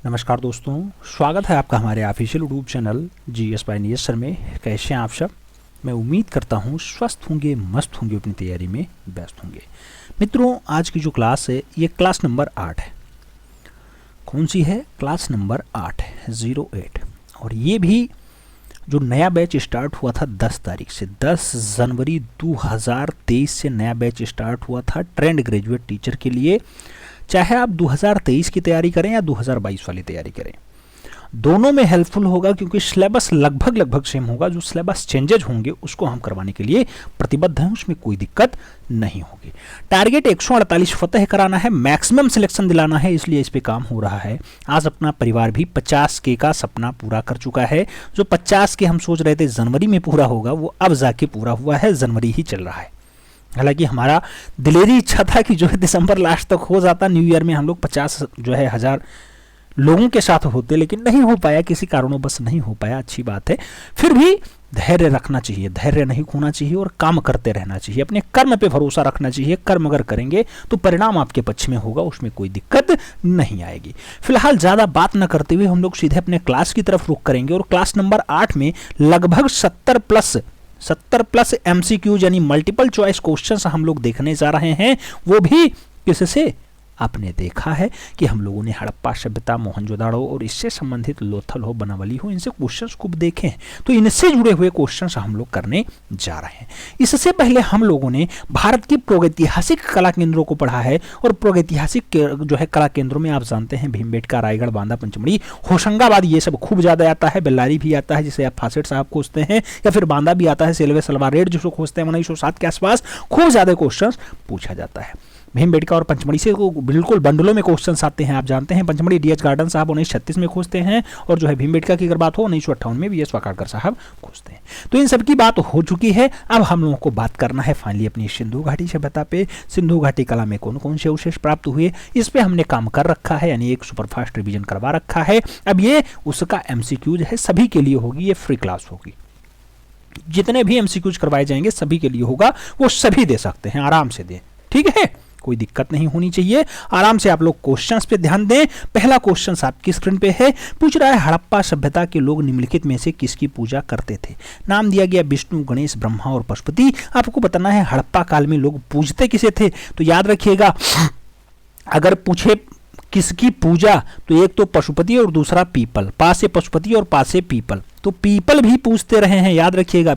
नमस्कार दोस्तों, स्वागत है आपका हमारे official YouTube channel GS by नियस सर में। कैसे हैं आप सब? मैं उम्मीद करता हूं स्वस्थ होंगे, मस्त होंगे, अपनी तैयारी में व्यस्त होंगे। मित्रों, आज की जो क्लास है ये क्लास नंबर 8 है। कौन सी है? क्लास नंबर 8 है, 08। और ये भी जो नया बैच स्टार्ट हुआ था 10 तारीख से, 10 जनवरी 2023 से नया बैच स्टार्ट हुआ था ट्रेंड ग्रेजुएट टीचर के लिए। चाहे आप 2023 की तैयारी करें या 2022 वाली तैयारी करें, दोनों में हेल्पफुल होगा, क्योंकि सिलेबस लगभग सेम होगा। जो सिलेबस चेंजेज होंगे उसको हम करवाने के लिए प्रतिबद्ध हैं, उसमें कोई दिक्कत नहीं होगी। टारगेट 148 फतह कराना है, मैक्सिमम सिलेक्शन दिलाना है, इसलिए इस पे काम हो रहा है। आज अपना परिवार भी 50K का सपना पूरा कर चुका है। जो 50K हम सोच रहे थे जनवरी में पूरा होगा, वो अब जाके पूरा हुआ है, जनवरी ही चल रहा है। हालांकि हमारा दिलेरी इच्छा था कि जो है दिसंबर लास्ट तक हो जाता, न्यू ईयर में हम लोग 50,000 लोगों के साथ होते, लेकिन नहीं हो पाया, किसी कारणों बस नहीं हो पाया। अच्छी बात है, फिर भी धैर्य रखना चाहिए, धैर्य नहीं खोना चाहिए और काम करते रहना चाहिए, अपने कर्म पे भरोसा रखना चाहिए। कर्म अगर करेंगे तो परिणाम आपके पक्ष में होगा, उसमें कोई दिक्कत नहीं आएगी। फिलहाल ज़्यादा बात न करते हुए हम लोग सीधे अपने क्लास की तरफ रुख करेंगे। और क्लास नंबर 8 में लगभग 70 प्लस MCQ यानी मल्टीपल चॉइस क्वेश्चंस हम लोग देखने जा रहे हैं। वो भी किससे? आपने देखा है कि हम लोगों ने हड़प्पा सभ्यता, मोहनजोदाड़ो और इससे संबंधित लोथल हो, बनावली हो, इनसे क्वेश्चंस खूब देखे हैं। तो इनसे जुड़े हुए क्वेश्चंस हम लोग करने जा रहे हैं। इससे पहले हम लोगों ने भारत की प्रागैतिहासिक कला केंद्रों को पढ़ा है। और प्रागैतिहासिक जो है कला केंद्रों में आप जानते हैं भीमबेटका, रायगढ़, बांदा, पंचमढ़ी, होशंगाबाद, ये सब खूब ज्यादा आता है। बेल्लारी भी आता है, जिसे आप फासेट साहब खोजते हैं, या फिर बांदा भी आता है, सेल्वे सलवार रेड जिसको खोजते हैं 1907 के आसपास। खूब ज्यादा क्वेश्चन पूछा जाता है। भीमबेटका और पंचमढ़ी से बिल्कुल बंडलों में क्वेश्चंस आते हैं। आप जानते हैं पंचमढ़ी DH गार्डन साहब 1936 में खोजते हैं, और जो है भीमबेटका की अगर बात हो 1958 में VS वाकाड़कर साहब खोजते हैं। तो इन सब की बात हो चुकी है। अब हम लोगों को बात करना है फाइनली अपनी सिंधु घाटी सभ्यता पे। सिंधु घाटी कला में कौन कौन से अवशेष प्राप्त हुए, इस पे हमने काम कर रखा है, यानी एक सुपरफास्ट रिवीजन करवा रखा है। अब ये उसका MCQ है, सभी के लिए होगी, ये फ्री क्लास होगी। जितने भी MCQs करवाए जाएंगे सभी के लिए होगा, वो सभी दे सकते हैं, आराम से दें, ठीक है, कोई दिक्कत नहीं होनी चाहिए। आराम से आप लोग क्वेश्चंस पे ध्यान दें। पहला क्वेश्चन आपकी स्क्रीन पे है, पूछ रहा है हड़प्पा सभ्यता के लोग निम्नलिखित में से किसकी पूजा करते थे? नाम दिया गया विष्णु, गणेश, ब्रह्मा और पशुपति। आपको बताना है हड़प्पा काल में लोग पूजते किसे थे। तो याद रखिएगा, अगर पूछे किसकी पूजा, तो एक तो पशुपति और दूसरा पीपल। पा से पशुपति और पा से पीपल, तो पीपल भी पूजते रहे हैं, याद रखिएगा,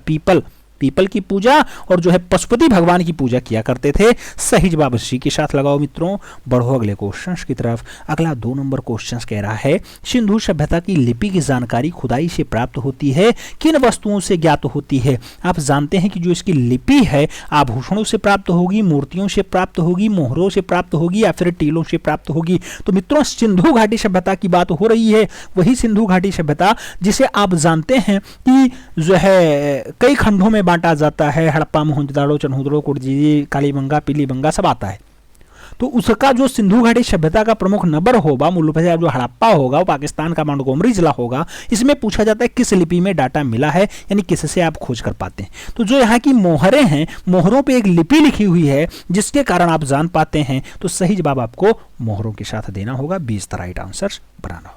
पीपल की पूजा और जो है पशुपति भगवान की पूजा किया करते थे। सही जवाब सी के साथ लगाओ मित्रों। बढ़ो अगले क्वेश्चंस की तरफ। अगला 2 नंबर क्वेश्चंस कह रहा है, सिंधु सभ्यता की लिपि की जानकारी खुदाई से प्राप्त होती है, किन वस्तुओं से ज्ञात होती है? आप जानते हैं कि जो इसकी लिपि है आभूषणों से प्राप्त होगी, मूर्तियों से प्राप्त होगी, मोहरों से प्राप्त होगी, या फिर टीलों से प्राप्त होगी। तो मित्रों, सिंधु घाटी सभ्यता की बात हो रही है, वही सिंधु घाटी सभ्यता जिसे आप जानते हैं कि जो है कई खंडों में बांटा जाता है। हड़प्पा, मोहनजोदाड़ो, चन्हूदड़ो, कुर्जी, कालीबंगा, पीलीबंगा सब आता है। तो उसका जो सिंधु घाटी सभ्यता का प्रमुख नंबर होगा, मूलतः जो हड़प्पा होगा वो पाकिस्तान का मोंटगोमरी जिला होगा। इसमें पूछा जाता है किस लिपि में डाटा मिला है, यानी किससे आप खोज कर पाते हैं। तो जो यहाँ की मोहरें हैं, मोहरों पे एक लिपि लिखी हुई है जिसके कारण आप जान पाते हैं। तो सही जवाब आपको मोहरों के साथ देना होगा, 20 द राइट आंसर बनाना होगा।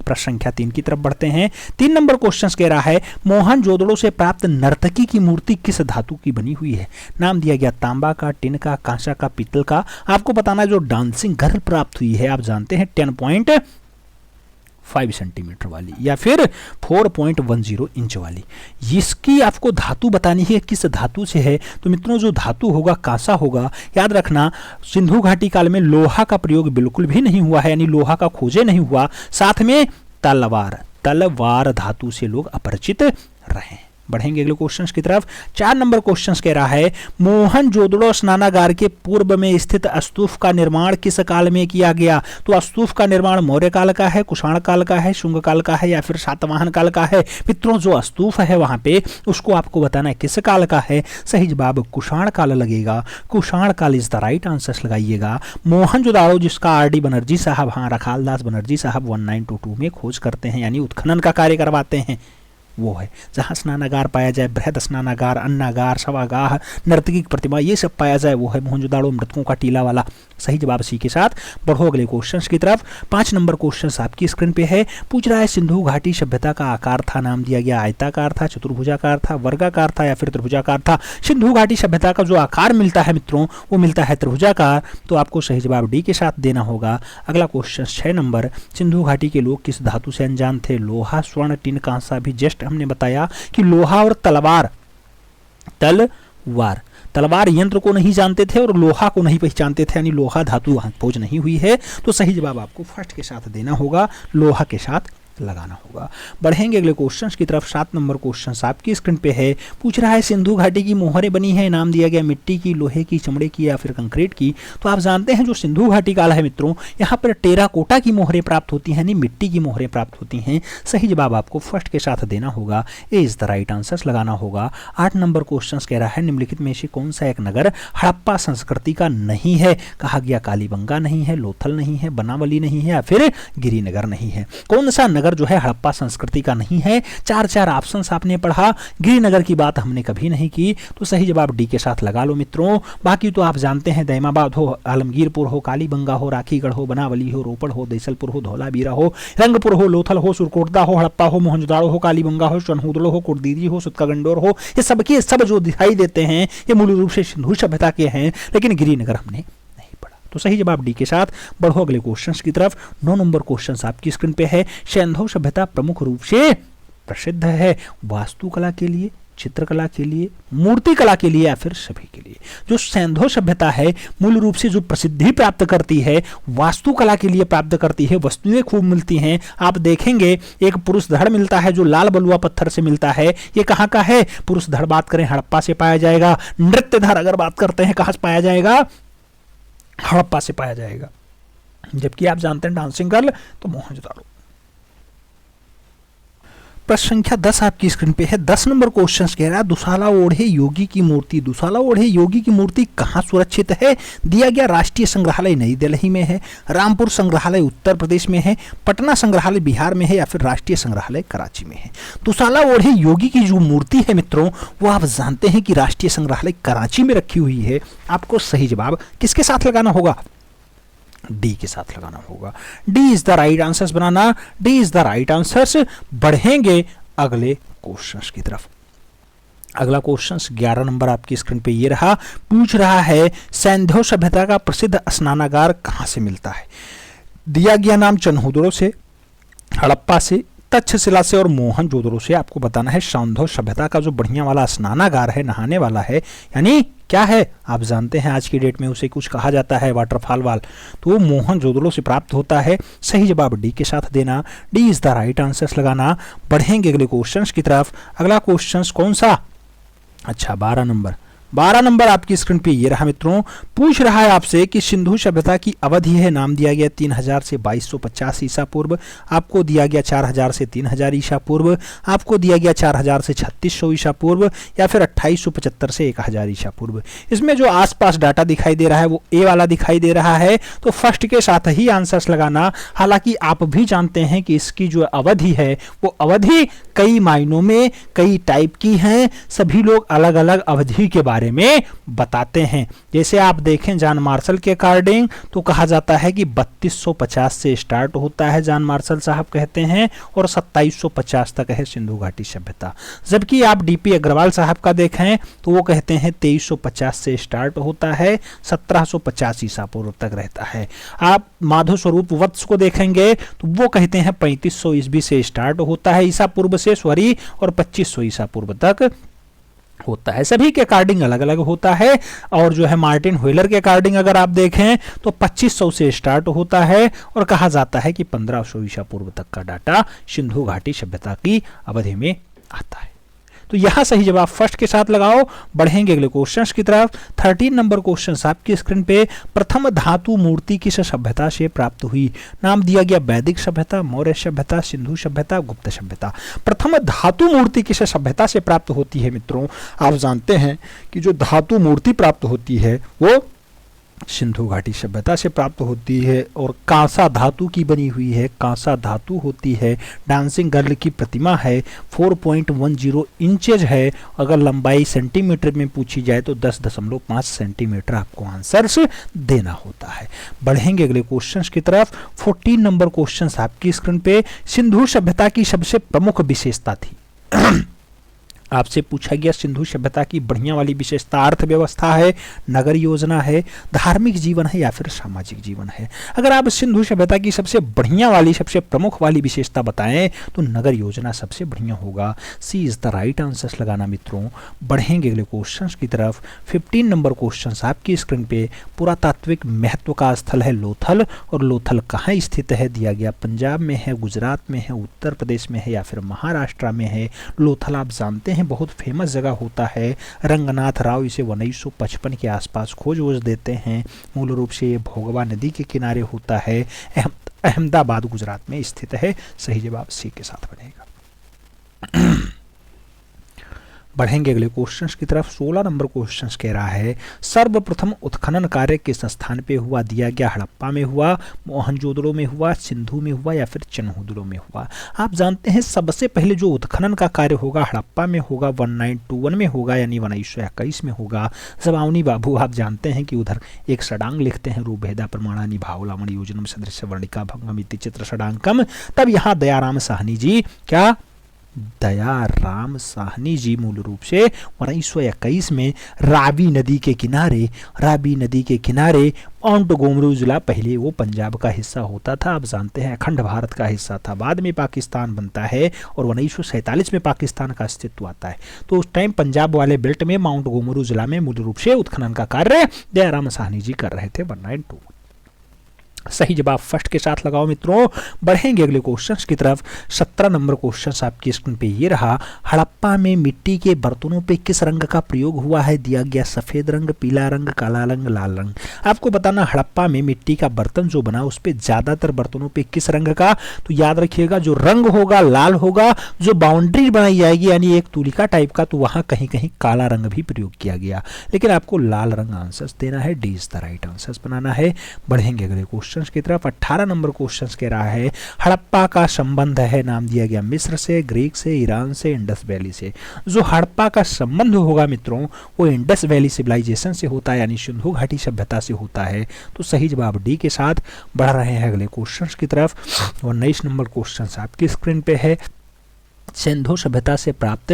प्रश्न संख्या 3 की तरफ बढ़ते हैं। 3 नंबर क्वेश्चन कह रहा है, मोहनजोदड़ो से प्राप्त नर्तकी की मूर्ति किस धातु की बनी हुई है? नाम दिया गया तांबा का, टिन का, कांसा का, पीतल का। आपको बताना है जो डांसिंग गर्ल प्राप्त हुई है, आप जानते हैं 10.5 सेंटीमीटर वाली या फिर 4.10 इंच वाली। इसकी आपको धातु बतानी है, किस धातु से है। तो मित्रों, जो धातु होगा कांसा होगा। याद रखना, सिंधु घाटी काल में लोहा का प्रयोग बिल्कुल भी नहीं हुआ है, यानी लोहा का खोजे नहीं हुआ। साथ में तलवार धातु से लोग अपरिचित रहे। बढ़ेंगे अगले क्वेश्चंस की तरफ। 4 नंबर क्वेश्चंस कह रहा है, मोहनजोदड़ो स्नानागार के पूर्व में स्थित स्तूप का निर्माण किस काल में किया गया? तो स्तूप का निर्माण मौर्य काल का है, कुषाण काल का है, शुंग काल का है, या फिर सातवाहन काल का है। मित्रों, जो स्तूप है वहां पे उसको आपको बताना है किस काल का है। सही जवाब कुषाण काल लगेगा। कुषाण काल इज द राइट आंसर लगाइएगा। मोहनजोदड़ो जिसका RD बनर्जी साहब, हाँ रखालदास बनर्जी साहब 1922 में खोज करते हैं, यानी उत्खनन का कार्य करवाते हैं, वो है जहाँ स्नानागार पाया जाए, बृहद स्नानागार, अन्नागार, सभागार, नर्तकी प्रतिमा, ये सब पाया जाए, वो है मोहनजोदाड़ो। मृतकों का टीला वाला सही जवाब सी के साथ बढ़ो अगले क्वेश्चन की तरफ। 5 नंबर क्वेश्चन आपकी स्क्रीन पे है। पूछ रहा है सिंधु घाटी सभ्यता का आकार था, नाम दिया गया आयताकार था, चतुर्भुजाकार था, वर्गाकार था या फिर त्रिभुजाकार था। सिंधु घाटी सभ्यता का जो आकार मिलता है मित्रों वो मिलता है त्रिभुजाकार, तो आपको सही जवाब डी के साथ देना होगा। अगला क्वेश्चन 6 नंबर, सिंधु घाटी के लोग किस धातु से अनजान थे? लोहा, स्वर्ण, टिन, कांसा। भी जस्ट हमने बताया कि लोहा और तलवार यंत्र को नहीं जानते थे और लोहा को नहीं पहचानते थे, यानी लोहा धातु खोज नहीं हुई है, तो सही जवाब आपको फर्स्ट के साथ देना होगा, लोहा के साथ लगाना होगा। बढ़ेंगे अगले क्वेश्चंस की तरफ। 7 नंबर क्वेश्चन आपकी स्क्रीन पे है। पूछ रहा है सिंधु घाटी की मोहरें बनी है, नाम दिया गया मिट्टी की, लोहे की, चमड़े की या फिर कंक्रीट की। तो आप जानते हैं जो सिंधु घाटी काल है मित्रों, यहाँ पर टेराकोटा की मोहरें प्राप्त होती हैं, यानी मिट्टी की मोहरें प्राप्त होती हैं। सही जवाब आपको फर्स्ट के साथ देना होगा, ए इज द राइट आंसर लगाना होगा। 8 नंबर क्वेश्चन कह रहा है निम्नलिखित में से कौन सा एक नगर हड़प्पा संस्कृति का नहीं है? कहा गया कालीबंगा नहीं है, लोथल नहीं है, बनावली नहीं है या फिर गिरिनगर नहीं है। कौन सा नगर जो है हड़प्पा संस्कृति का नहीं है? 4 ऑप्शंस आपने पढ़ा, गिरिनगर की बात हमने कभी नहीं की, तो सही जवाब डी के साथ लगा लो मित्रों। बाकी तो आप जानते हैं, दैमाबाद हो, आलमगीरपुर हो, कालीबंगा हो, राखीगढ़ हो, बनावली हो, रोपड़ हो, देसलपुर हो, धौलावीरा हो, रंगपुर हो, लोथल हो, सुरकोटदा हो, हड़प्पा हो, मोहनजोदाड़ो हो, कालीबंगा हो, चनहुदड़ो हो, कुर्दीदी हो, सुतकागंडोर हो, ये सबके सब जो दिखाई देते हैं ये मूल रूप से सिंधु सभ्यता के हैं, लेकिन गिरिनगर हमने तो सही जवाब डी के साथ बढ़ो अगले क्वेश्चंस की तरफ। 9 नंबर क्वेश्चन आपकी स्क्रीन पे है। सिंधु सभ्यता प्रमुख रूप से प्रसिद्ध है वास्तुकला के लिए, चित्रकला के लिए, मूर्ति कला के लिए या फिर सभी के लिए। जो सिंधु सभ्यता है मूल रूप से जो प्रसिद्धि प्राप्त करती है वास्तुकला के लिए प्राप्त करती है, वस्तुएं खूब मिलती हैं। आप देखेंगे एक पुरुष धड़ मिलता है जो लाल बलुआ पत्थर से मिलता है, ये कहाँ का है? पुरुष धड़ बात करें हड़प्पा से पाया जाएगा। नृत्य धड़ अगर बात करते हैं कहाँ से पाया जाएगा? हड़प्पा से पाया जाएगा। जबकि आप जानते हैं डांसिंग गर्ल तो मोहनजोदाड़ो। प्रश्न संख्या 10 आपकी स्क्रीन पे है। 10 नंबर क्वेश्चन कह रहा है दुसाला ओढ़े योगी की मूर्ति, दुसाला ओढ़े योगी की मूर्ति कहाँ सुरक्षित है? दिया गया राष्ट्रीय संग्रहालय नई दिल्ली में है, रामपुर संग्रहालय उत्तर प्रदेश में है, पटना संग्रहालय बिहार में है या फिर राष्ट्रीय संग्रहालय कराची में है। दुसाला ओढ़े योगी की जो मूर्ति है मित्रों वो आप जानते हैं कि राष्ट्रीय संग्रहालय कराची में रखी हुई है। आपको सही जवाब किसके साथ लगाना होगा? डी के साथ लगाना होगा। D is the right answer banana, D is the right answer. बढ़ेंगे अगले क्वेश्चंस की तरफ। अगला क्वेश्चन 11 नंबर आपकी स्क्रीन पे ये रहा। पूछ रहा है सिंधु सभ्यता का प्रसिद्ध स्नानागार कहां से मिलता है? दिया गया नाम चनहुदड़ो से, हड़प्पा से, तक्षशिला से और मोहनजोदड़ो से। आपको बताना है सिंधु सभ्यता का जो बढ़िया वाला स्नानागार है, नहाने वाला है, यानी क्या है? आप जानते हैं आज की डेट में उसे कुछ कहा जाता है वाटरफॉल वाल, तो वो मोहनजोदड़ो से प्राप्त होता है। सही जवाब डी के साथ देना, D is the right answer लगाना। बढ़ेंगे अगले क्वेश्चंस की तरफ। अगला क्वेश्चंस कौन सा? अच्छा 12 नंबर आपकी स्क्रीन पे ये रहा मित्रों। पूछ रहा है आपसे कि सिंधु सभ्यता की अवधि है, नाम दिया गया 3000 से 2250 ईसा पूर्व, आपको दिया गया 4000 से 3000 ईसा पूर्व, आपको दिया गया 4000 से 3600 ईसा पूर्व या फिर 2875 से 1000 ईसा पूर्व। इसमें जो आसपास डाटा दिखाई दे रहा है वो ए वाला दिखाई दे रहा है, तो फर्स्ट के साथ ही आंसर्स लगाना। हालांकि आप भी जानते हैं कि इसकी जो अवधि है वो अवधि कई मायनों में कई टाइप की है, सभी लोग अलग अलग अवधि के बारे में बताते हैं। जैसे आप देखें जॉन मार्शल के अकॉर्डिंग तो कहा जाता है कि 3250 से स्टार्ट होता है, जॉन मार्शल साहब कहते हैं, और 2750 तक है सिंधु घाटी सभ्यता। जबकि आप डीपी अग्रवाल साहब का देखें तो वो कहते हैं 2350 से स्टार्ट होता है, 1750 ईसा पूर्व तक रहता है। आप माधव स्वरूप वत्स को देखेंगे तो वो कहते हैं 3500 ईस्वी से स्टार्ट होता है ईसा पूर्व से, सॉरी, और 2500 ईसा पूर्व तक होता है। सभी के अकॉर्डिंग अलग अलग होता है। और जो है मार्टिन व्हीलर के अकॉर्डिंग अगर आप देखें तो 2500 से स्टार्ट होता है और कहा जाता है कि 1500 ईसा पूर्व तक का डाटा सिंधु घाटी सभ्यता की अवधि में आता है। तो यहां सही जवाब फर्स्ट के साथ लगाओ। बढ़ेंगे अगले क्वेश्चंस की तरफ। 13 नंबर क्वेश्चन आपकी स्क्रीन पे। प्रथम धातु मूर्ति किस सभ्यता से प्राप्त हुई? नाम दिया गया वैदिक सभ्यता, मौर्य सभ्यता, सिंधु सभ्यता, गुप्त सभ्यता। प्रथम धातु मूर्ति किस सभ्यता से प्राप्त होती है मित्रों? आप जानते हैं कि जो धातु मूर्ति प्राप्त होती है वो सिंधु घाटी सभ्यता से प्राप्त होती है और कांसा धातु की बनी हुई है, कांसा धातु होती है। डांसिंग गर्ल की प्रतिमा है, 4.10 इंचेज है। अगर लंबाई सेंटीमीटर में पूछी जाए तो 10.5 सेंटीमीटर आपको आंसर्स देना होता है। बढ़ेंगे अगले क्वेश्चंस की तरफ। 14 नंबर क्वेश्चन आपकी स्क्रीन पे। सिंधु सभ्यता की सबसे प्रमुख विशेषता थी। आपसे पूछा गया सिंधु सभ्यता की बढ़िया वाली विशेषता अर्थव्यवस्था है, नगर योजना है, धार्मिक जीवन है या फिर सामाजिक जीवन है। अगर आप सिंधु सभ्यता की सबसे बढ़िया वाली, सबसे प्रमुख वाली विशेषता बताएं तो नगर योजना सबसे बढ़िया होगा। सी इज द राइट आंसर लगाना मित्रों। बढ़ेंगे अगले क्वेश्चन की तरफ। 15 नंबर क्वेश्चन आपकी स्क्रीन पे। पुरातात्विक महत्व का स्थल है लोथल, और लोथल कहाँ स्थित है दिया गया। पंजाब में है, गुजरात में है, उत्तर प्रदेश में है या फिर महाराष्ट्र में है। लोथल आप जानते हैं बहुत फेमस जगह होता है। रंगनाथ राव इसे 1955 के आसपास खोज देते हैं। मूल रूप से ये भोगवा नदी के किनारे होता है। अहमदाबाद गुजरात में स्थित है। सही जवाब सी के साथ बनेगा। बढ़ेंगे अगले क्वेश्चंस की तरफ। 16 नंबर क्वेश्चंस कह रहा है सर्वप्रथम उत्खनन कार्य किस स्थान पे हुआ दिया गया। हड़प्पा में हुआ, मोहनजोदड़ो में हुआ, सिंधु में हुआ या फिर चन्हुदड़ो में हुआ। आप जानते हैं सबसे पहले जो उत्खनन का कार्य होगा हड़प्पा में होगा, 1921 में होगा यानी 1921 में होगा। जबावनी बाबू आप जानते हैं कि उधर एक षडांग लिखते हैं, रूपभेदा प्रमाणानि भावलामणि योजनम सदृश वर्णिका भंगमिति चित्र षडांकम। तब यहाँ दयाराम साहनी जी, क्या दयाराम साहनी जी मूल रूप से 1921 में रावी नदी के किनारे माउंट गोमरू जिला, पहले वो पंजाब का हिस्सा होता था, आप जानते हैं अखंड भारत का हिस्सा था। बाद में पाकिस्तान बनता है और 1947 में पाकिस्तान का अस्तित्व आता है। तो उस टाइम पंजाब वाले बेल्ट में माउंट गोमरू जिला में मूल रूप से उत्खनन का कार्य दयाराम साहनी जी कर रहे थे। 192 सही जवाब फर्स्ट के साथ लगाओ मित्रों। बढ़ेंगे अगले क्वेश्चंस की तरफ। 17 नंबर क्वेश्चन आपकी स्क्रीन पे ये रहा। हड़प्पा में मिट्टी के बर्तनों पे किस रंग का प्रयोग हुआ है दिया गया। सफेद रंग, पीला रंग, काला रंग, लाल रंग। आपको बताना हड़प्पा में मिट्टी का बर्तन जो बना उस पे ज्यादातर बर्तनों पे किस रंग का, तो याद रखिएगा जो रंग होगा लाल होगा। जो बाउंड्री बनाई जाएगी यानी एक तुलिका टाइप का, तो वहां कहीं कहीं काला रंग भी प्रयोग किया गया, लेकिन आपको लाल रंग आंसर देना है। D is the right answer बनाना है। बढ़ेंगे अगले क्वेश्चन की तरफ। 18 नंबर क्वेश्चन कह रहा है हड़प्पा का संबंध है, नाम दिया गया मिस्र से, ग्रीक से, ईरान से, इंडस वैली से। जो हड़प्पा का संबंध होगा मित्रों वो इंडस वैली सिविलाइजेशन से होता है यानी सिंधु घाटी सभ्यता से होता है। तो सही जवाब डी के साथ। बढ़ रहे हैं अगले क्वेश्चन की तरफ। 19 नंबर क्वेश्चन आपकी स्क्रीन पे है। सिंधु सभ्यता से प्राप्त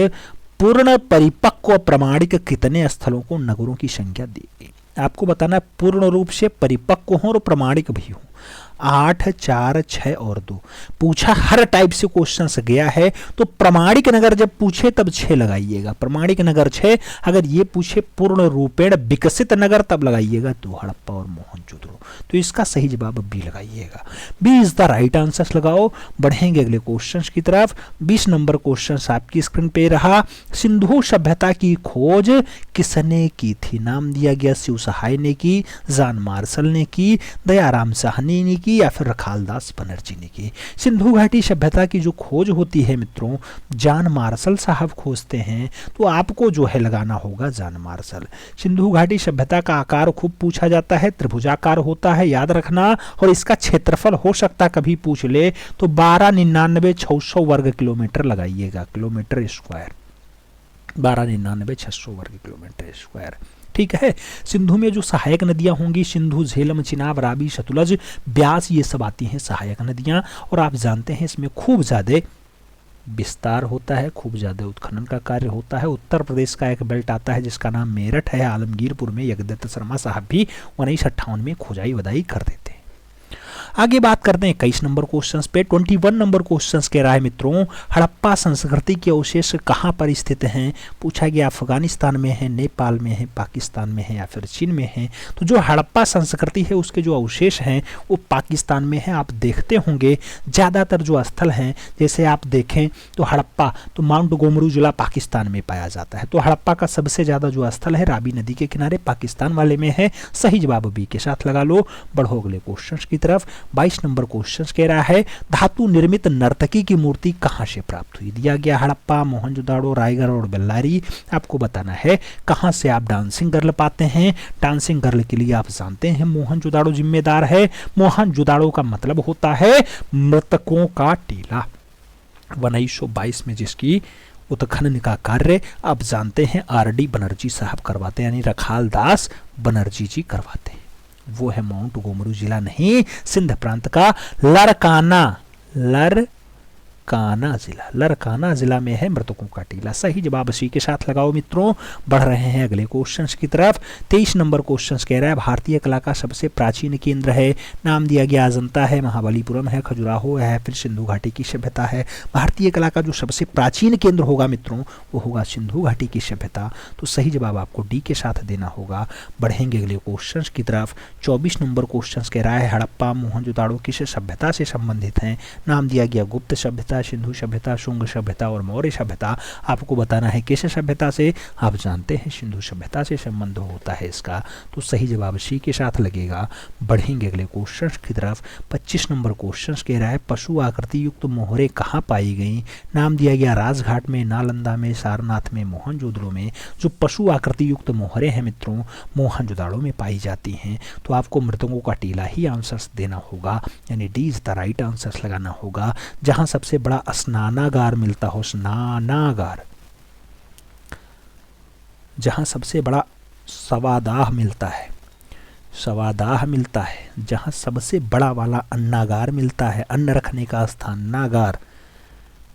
पूर्ण परिपक्व प्रमाणिक कितने स्थलों को नगरों की संख्या दी गई। आपको बताना पूर्ण रूप से परिपक्व हो और प्रमाणिक भी हो। 8, 4, 6 और 2 पूछा, हर टाइप से क्वेश्चन गया है। तो प्रमाणिक नगर जब पूछे तब 6 लगाइएगा, प्रमाणिक नगर 6। अगर ये पूछे पूर्ण रूपेण विकसित नगर तब लगाइएगा 2, हड़प्पा और मोहनजोदड़ो। तो इसका सही जवाब बी लगाइएगा। B is the right answer लगाओ। बढ़ेंगे अगले क्वेश्चन की तरफ। 20 नंबर क्वेश्चन आपकी स्क्रीन पे रहा। सिंधु सभ्यता की खोज किसने की थी। नाम दिया गया शिव सहाय ने की, जॉन मार्शल ने की, दयाराम साहनी ने की या फिर रखालदास बनर्जी ने की। सिंधु घाटी सभ्यता की जो खोज होती है मित्रों जॉन मार्शल साहब खोजते हैं, तो आपको जो है लगाना होगा जॉन मार्शल। सिंधु घाटी सभ्यता का आकार खूब पूछा जाता है, त्रिभुजाकार होता है याद रखना। और इसका क्षेत्रफल हो सकता कभी पूछ ले तो 1299,600 वर्ग किलोमीटर लगाइएगा, किलोमीटर स्क्वायर। 1299,600 वर्ग किलोमीटर स्क्वायर। ठीक है। सिंधु में जो सहायक नदियां होंगी सिंधु, झेलम, चिनाब, रावी, सतलज, ब्यास, ये सब आती हैं सहायक नदियां। और आप जानते हैं इसमें खूब ज्यादा विस्तार होता है, खूब ज्यादा उत्खनन का कार्य होता है। उत्तर प्रदेश का एक बेल्ट आता है जिसका नाम मेरठ है। आलमगीरपुर में यज्ञदत्त शर्मा साहब भी 1958 में खोजाई वदाई कर देते हैं। आगे बात करते हैं 21 नंबर क्वेश्चन पे। 21 नंबर क्वेश्चन कह रहा है मित्रों हड़प्पा संस्कृति के अवशेष कहाँ पर स्थित हैं। पूछा गया अफगानिस्तान में है, नेपाल में है, पाकिस्तान में है या फिर चीन में है। तो जो हड़प्पा संस्कृति है उसके जो अवशेष हैं वो पाकिस्तान में है। आप देखते होंगे ज़्यादातर जो स्थल हैं, जैसे आप देखें तो हड़प्पा तो माउंट गोमरू जिला पाकिस्तान में पाया जाता है। तो हड़प्पा का सबसे ज़्यादा जो स्थल है रावी नदी के किनारे पाकिस्तान वाले में है। सही जवाब बी के साथ लगा लो। बढ़ो अगले क्वेश्चन की तरफ। 22 नंबर क्वेश्चन कह रहा है धातु निर्मित नर्तकी की मूर्ति कहाँ से प्राप्त हुई। दिया गया हड़प्पा, मोहनजोदाड़ो, रायगढ़ और बेल्लारी। आपको बताना है कहाँ से आप डांसिंग गर्ल पाते हैं। डांसिंग गर्ल के लिए आप जानते हैं मोहनजोदाड़ो जिम्मेदार है। मोहनजोदाड़ो का मतलब होता है मृतकों का टीला। 1922 में जिसकी उत्खनन का कार्य आप जानते हैं आर.डी. बनर्जी साहब करवाते हैं, यानी रखाल दास बनर्जी जी करवाते हैं। वो है माउंट गोमरू जिला नहीं, सिंध प्रांत का लरकाना जिला में है मृतकों का टीला। सही जवाब सी के साथ लगाओ मित्रों। बढ़ रहे हैं अगले क्वेश्चंस की तरफ। 23 नंबर क्वेश्चंस कह रहा है भारतीय कला का सबसे प्राचीन केंद्र है। नाम दिया गया अजंता है, महाबलीपुरम है, खजुराहो है, फिर सिंधु घाटी की सभ्यता है। भारतीय कला का जो सबसे प्राचीन केंद्र होगा मित्रों वो होगा सिंधु घाटी की सभ्यता। तो सही जवाब आपको डी के साथ देना होगा। बढ़ेंगे अगले क्वेश्चंस की तरफ। 24 नंबर क्वेश्चंस कह रहा है हड़प्पा, मोहनजोदाड़ो किस सभ्यता से संबंधित हैं। नाम दिया गया गुप्त सभ्यता, सिंधु सभ्यता, शुंग सभ्यता और मौर्य सभ्यता। आपको बताना है किस सभ्यता से। आप जानते हैं सिंधु सभ्यता से संबंध होता है इसका। तो सही जवाब सी के साथ लगेगा। बढ़ेंगे अगले क्वेश्चन की तरफ। 25 नंबर क्वेश्चन कह रहा है पशु आकृति युक्त मोहरें कहाँ पाई गई। नाम दिया गया राजघाट में, नालंदा में, सारनाथ में, मोहनजोदड़ो में। जो पशु आकृति युक्त मोहरें हैं मित्रों मोहनजोदाड़ो में पाई जाती हैं। तो आपको मृतकों का टीला ही आंसर देना होगा, यानी D is the right answer लगाना होगा। जहां सबसे बड़ा स्नानागार मिलता हो, स्नानागार, जहां सबसे बड़ा सवादाह मिलता है, सवादाह मिलता है, जहां सबसे बड़ा वाला अन्नागार मिलता है, अन्न रखने का स्थान, नागार,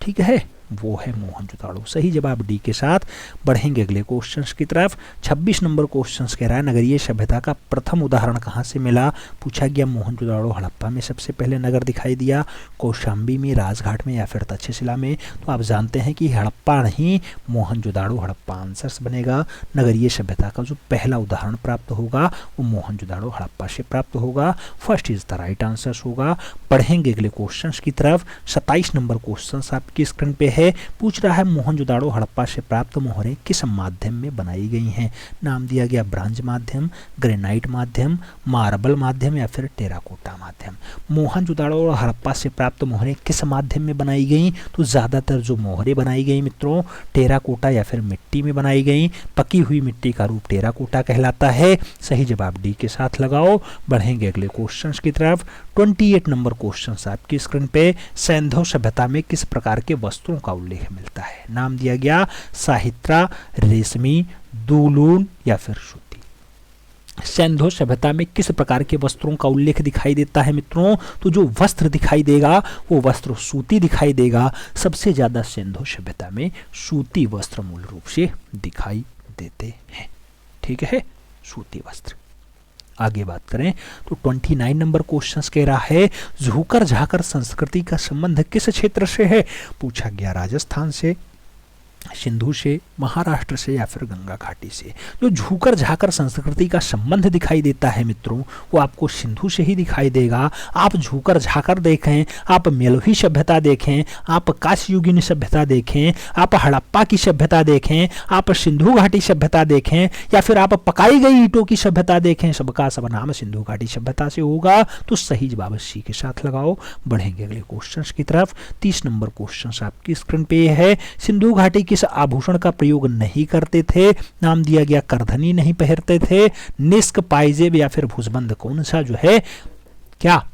ठीक है, वो है मोहनजोदाड़ो। सही जवाब डी के साथ। बढ़ेंगे अगले क्वेश्चंस की तरफ। 26 नंबर क्वेश्चंस कह रहा है नगरीय सभ्यता का प्रथम उदाहरण कहाँ से मिला। पूछा गया मोहनजोदाड़ो हड़प्पा में सबसे पहले नगर दिखाई दिया, कौशाम्बी में, राजघाट में या फिर तक्षशिला में। तो आप जानते हैं कि हड़प्पा नहीं मोहनजोदाड़ो हड़प्पा आंसर बनेगा। नगरीय सभ्यता का जो पहला उदाहरण प्राप्त होगा वो मोहनजोदाड़ो हड़प्पा से प्राप्त होगा। First is the right answer होगा। बढ़ेंगे अगले क्वेश्चंस की तरफ। 27 नंबर क्वेश्चन आपकी स्क्रीन पे है। पूछ रहा है मोहनजोदाड़ो हड़प्पा से प्राप्त मोहरें किस माध्यम में बनाई गई हैं। नाम दिया गया ब्रांज माध्यम, ग्रेनाइट माध्यम, मार्बल माध्यम या फिर टेराकोटा माध्यम। मोहनजोदाड़ो और हड़प्पा से प्राप्त मोहरें किस माध्यम में बनाई गई। तो ज्यादातर जो मोहरें बनाई गई मित्रों टेराकोटा या फिर मिट्टी में बनाई गई। पकी हुई मिट्टी का रूप टेराकोटा कहलाता है। सही जवाब डी के साथ लगाओ। बढ़ेंगे अगले क्वेश्चंस की तरफ। 28 नंबर क्वेश्चन आपकी स्क्रीन पे। सैंधव सभ्यता में किस प्रकार के वस्त्रों का उल्लेख मिलता है। नाम दिया गया साहित्रा, रेशमी, दूलून या फिर सूती। सैंधव सभ्यता में किस प्रकार के वस्त्रों का उल्लेख दिखाई देता है मित्रों। तो जो वस्त्र दिखाई देगा वो वस्त्र सूती दिखाई देगा। सबसे ज्यादा सैंधव सभ्यता में सूती वस्त्र मूल रूप से दिखाई देते हैं। ठीक है, सूती वस्त्र। आगे बात करें तो 29 नंबर क्वेश्चन कह रहा है झूकर झाकर संस्कृति का संबंध किस क्षेत्र से है। पूछा गया राजस्थान से, सिंधु से, महाराष्ट्र से या फिर गंगा घाटी से। जो झूकर झाकर संस्कृति का संबंध दिखाई देता है मित्रों वो आपको सिंधु से ही दिखाई देगा। आप झूकर झाकर देखें, आप मेलवी सभ्यता देखें, आप कांस्ययुगीन सभ्यता देखें, आप हड़प्पा की सभ्यता देखें, आप सिंधु घाटी सभ्यता देखें या फिर आप पकाई गई ईंटों की सभ्यता देखें, सबका सब नाम सिंधु घाटी सभ्यता से होगा। तो सही जवाब सी के साथ लगाओ। बढ़ेंगे अगले क्वेश्चन की तरफ। 30 नंबर क्वेश्चन आपकी स्क्रीन पे है। सिंधु घाटी किस आभूषण का प्रयोग नहीं करते थे। नाम दिया गया करधनी नहीं पहनते थे, निष्क, पायजेब या फिर भुजबंद, कौन सा जो है क्या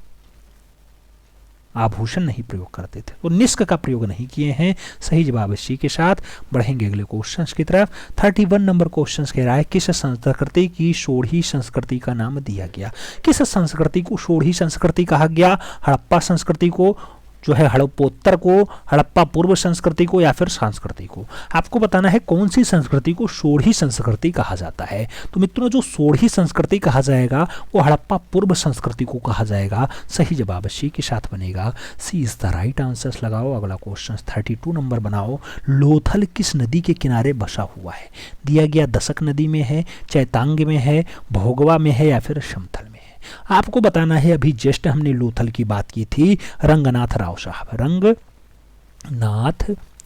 आभूषण नहीं प्रयोग करते थे। तो निष्क का प्रयोग नहीं किए हैं। सही जवाब सी के साथ। बढ़ेंगे अगले क्वेश्चंस की तरफ। 31 नंबर क्वेश्चन कह रहा है किस संस्कृति की सोढ़ी संस्कृति का नाम दिया गया। किस संस्कृति को सोढ़ी संस्कृति कहा गया। हड़प्पा संस्कृति को जो है, हड़प्पोत्तर को, हड़प्पा पूर्व संस्कृति को या फिर संस्कृति को। आपको बताना है कौन सी संस्कृति को सोढ़ी संस्कृति कहा जाता है। तो मित्रों जो सोढ़ी संस्कृति कहा जाएगा वो हड़प्पा पूर्व संस्कृति को कहा जाएगा। सही जवाब सी के साथ बनेगा। सी इज द राइट आंसर लगाओ। अगला क्वेश्चन 32 नंबर बनाओ। लोथल किस नदी के किनारे बसा हुआ है। दिया गया दशक नदी में है, चैतांग में है, भोगवा में है या फिर समथल में। आपको बताना है अभी जस्ट हमने लोथल की बात की थी, रंगनाथ राव साहब, रंगनाथ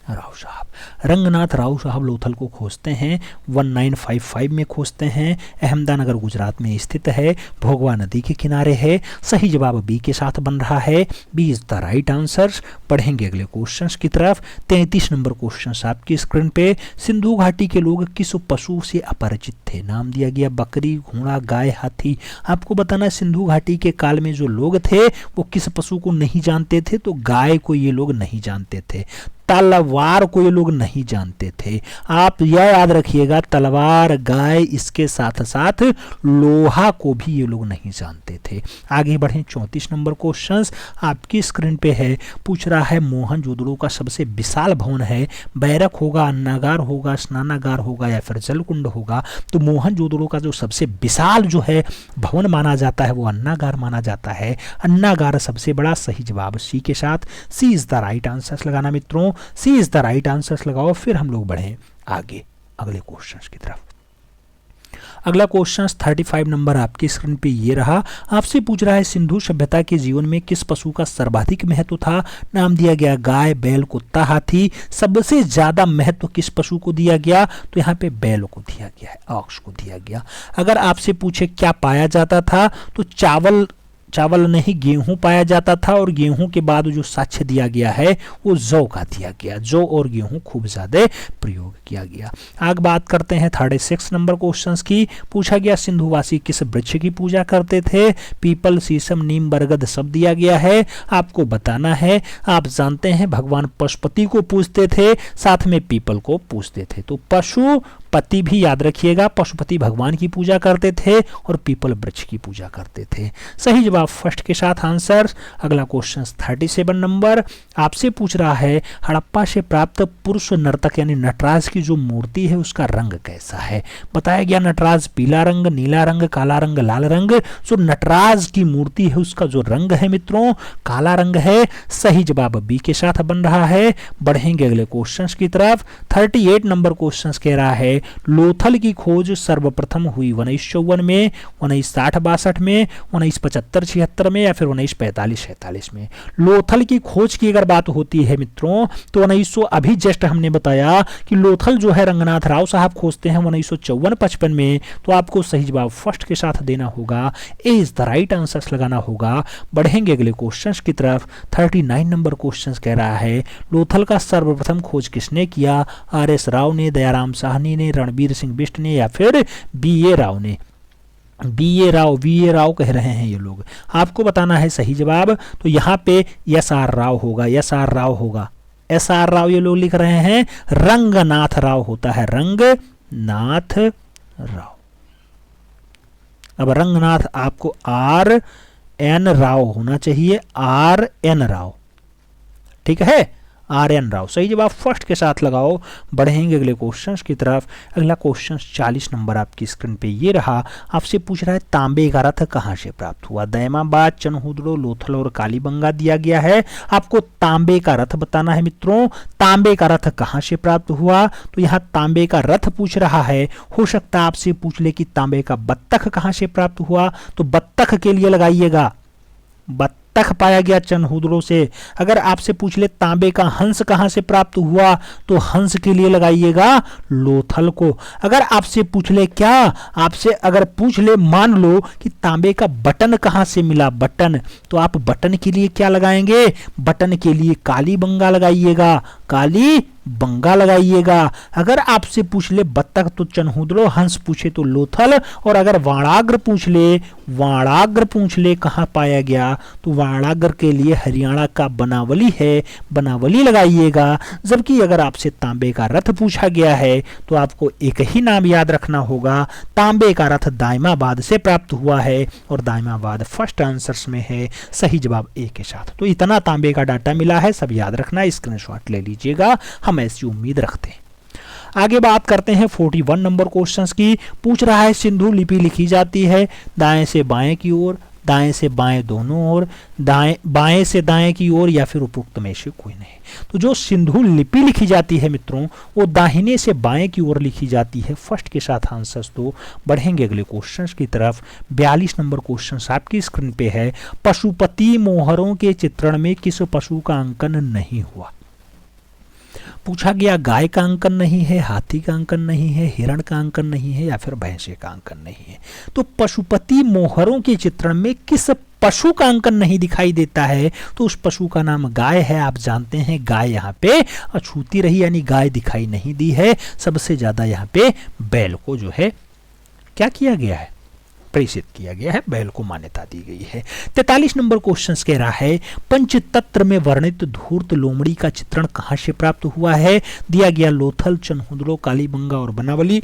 राव साहब। रंगनाथ राव साहब लोथल को खोजते हैं, 1955 में खोजते हैं। अहमदानगर गुजरात में स्थित है, भोगवा नदी के किनारे है। सही जवाब बी के साथ बन रहा है, B is the right answer. पढ़ेंगे अगले क्वेश्चंस की तरफ। 33 नंबर क्वेश्चन आपकी स्क्रीन पे। सिंधु घाटी के लोग किस पशु से अपरिचित थे? नाम दिया गया बकरी, घोड़ा, गाय, हाथी। आपको बताना है सिंधु घाटी के काल में जो लोग थे वो किस पशु को नहीं जानते थे, तो गाय को ये लोग नहीं जानते थे, तलवार को ये लोग नहीं जानते थे। आप यह याद रखिएगा, तलवार, गाय, इसके साथ साथ लोहा को भी ये लोग नहीं जानते थे। आगे बढ़ें, 34 नंबर क्वेश्चंस आपकी स्क्रीन पे है। पूछ रहा है मोहनजोदड़ो का सबसे विशाल भवन है, बैरक होगा, अन्नागार होगा, स्नानागार होगा या फिर जलकुंड होगा। तो मोहनजोदड़ो का जो सबसे विशाल जो है भवन माना जाता है वो अन्नागार माना जाता है। अन्नागार सबसे बड़ा। सही जवाब सी के साथ, सी इज द राइट आंसर लगाना मित्रों, सी इज द राइट आंसर लगाओ। फिर हम लोग बढ़ें आगे अगले क्वेश्चंस की तरफ। अगला क्वेश्चन 35 नंबर आपकी स्क्रीन पे ये रहा। आपसे पूछ रहा है सिंधु सभ्यता के जीवन में किस पशु का सर्वाधिक महत्व था? नाम दिया गया गाय, बैल, कुत्ता, हाथी। सबसे ज्यादा महत्व किस पशु को दिया गया? तो यहाँ पे बैल को दिया गया है, ऑक्स को दिया गया। अगर आपसे पूछे क्या पाया जाता था, तो चावल नहीं गेहूं पाया जाता था, और गेहूं के बाद जो साक्ष्य दिया गया है वो जौ का दिया गया। जौ और गेहूं खूब ज्यादा प्रयोग किया गया। आगे बात करते हैं 36 नंबर क्वेश्चंस की। पूछा गया सिंधुवासी किस वृक्ष की पूजा करते थे? पीपल, शीशम, नीम, बरगद सब दिया गया है। आपको बताना है, आप जानते हैं भगवान पशुपति को पूजते थे, साथ में पीपल को पूजते थे। तो पशुपति भी याद रखिएगा, पशुपति भगवान की पूजा करते थे और पीपल वृक्ष की पूजा करते थे। सही जवाब फर्स्ट के साथ आंसर। अगला क्वेश्चन 37 नंबर आपसे पूछ रहा है हड़प्पा से प्राप्त पुरुष नर्तक यानी नटराज की जो मूर्ति है उसका रंग कैसा है? बताया गया नटराज पीला रंग, नीला रंग, काला रंग, लाल रंग। जो नटराज की मूर्ति है उसका जो रंग है मित्रों काला रंग है। सही जवाब बी के साथ बन रहा है। बढ़ेंगे अगले क्वेश्चन की तरफ। 38 नंबर क्वेश्चन कह रहा है लोथल की खोज सर्वप्रथम हुई 1954 में, 1960-62 में, 1975-76 में या फिर 1945-46 में। लोथल की खोज की अगर बात होती है मित्रों तो 1900 अभी जस्ट हमने बताया कि लोथल जो है रंगनाथ राव साहब खोजते हैं 1954-55 में। तो आपको सही जवाब फर्स्ट के साथ देना होगा, ए इज द राइट आंसर लगाना होगा। बढ़ेंगे अगले क्वेश्चन की तरफ। 39 नंबर क्वेश्चन कह रहा है लोथल का सर्वप्रथम खोज किसने किया? आर.एस. राव ने, दयाराम साहनी ने, रणबीर सिंह बिष्ट ने या फिर बी.ए. राव ने? वी ए राव कह रहे हैं ये लोग। आपको बताना है सही जवाब। तो यहाँ पे एस.आर. राव होगा, एस.आर. राव ये लोग लिख रहे हैं। रंगनाथ राव होता है, रंगनाथ राव। अब रंगनाथ आपको R.N. राव होना चाहिए, R.N. राव, ठीक है, R.N. राव। सही जवाब फर्स्ट के साथ लगाओ। बढ़ेंगे अगले क्वेश्चंस की तरफ। अगला क्वेश्चन 40 नंबर आपकी स्क्रीन पे ये रहा। आपसे पूछ रहा है तांबे का रथ कहाँ से प्राप्त हुआ? दैमाबाद, चनहुदड़ो, लोथल और कालीबंगा दिया गया है। आपको तांबे का रथ बताना है मित्रों। तांबे का रथ कहाँ से प्राप्त हुआ? तो यहाँ तांबे का रथ पूछ रहा है। हो सकता है आपसे पूछ ले कि तांबे का बत्तख कहाँ से प्राप्त हुआ, तो बत्तख के लिए लगाइएगा, बत्तख पाया गया चनहुदड़ो से। अगर आपसे पूछ ले तांबे का हंस कहां से प्राप्त हुआ, तो हंस के लिए लगाइएगा लोथल को। अगर आपसे पूछ ले अगर पूछ ले मान लो कि तांबे का बटन कहां से मिला, बटन, तो आप बटन के लिए क्या लगाएंगे? बटन के लिए कालीबंगा लगाइएगा, कालीबंगा लगाइएगा। अगर आपसे पूछ ले बत्तख तो चनहुदड़ो, हंस पूछे तो लोथल, और अगर वाणाग्र पूछ ले कहां पाया गया, तो वाणाग्र के लिए हरियाणा का बनावली है, बनावली लगाइएगा। जबकि अगर आपसे तांबे का रथ पूछा गया है तो आपको एक ही नाम याद रखना होगा, तांबे का रथ दाइमाबाद से प्राप्त हुआ है, और दाइमाबाद फर्स्ट आंसर्स में है। सही जवाब ए के साथ। तो इतना तांबे का डाटा मिला है, सब याद रखना, स्क्रीनशॉट ले लीजिएगा, हम ऐसी उम्मीद रखते हैं। आगे बात करते हैं 41 नंबर क्वेश्चंस की। पूछ रहा है सिंधु लिपि लिखी जाती है दाएं से बाएं की ओर, दाएं से बाएं दोनों ओर, बाएं से दाएं की ओर, या फिर उपरोक्त में से कोई नहीं। तो जो सिंधु लिपि लिखी जाती है मित्रों वो दाहिने से बाएं की ओर लिखी जाती है। फर्स्ट के साथ आंसर्स। तो बढ़ेंगे अगले क्वेश्चंस की तरफ। 42 नंबर क्वेश्चन आपकी स्क्रीन पे है। पशुपति मोहरों के चित्रण में किस पशु का अंकन नहीं हुआ? पूछा गया गाय का अंकन नहीं है, हाथी का अंकन नहीं है, हिरण का अंकन नहीं है या फिर भैंसे का अंकन नहीं है। तो पशुपति मोहरों के चित्रण में किस पशु का अंकन नहीं दिखाई देता है? तो उस पशु का नाम गाय है। आप जानते हैं गाय यहाँ पे अछूती रही, यानी गाय दिखाई नहीं दी है। सबसे ज्यादा यहाँ पे बैल को जो है क्या किया गया है, प्रेषित किया गया है, बैल को मान्यता दी गई है। 43 नंबर क्वेश्चन कह रहा है पंचतंत्र में वर्णित धूर्त लोमड़ी का चित्रण कहां से प्राप्त हुआ है? दिया गया लोथल, चनहुदड़ो, कालीबंगा और बनावली।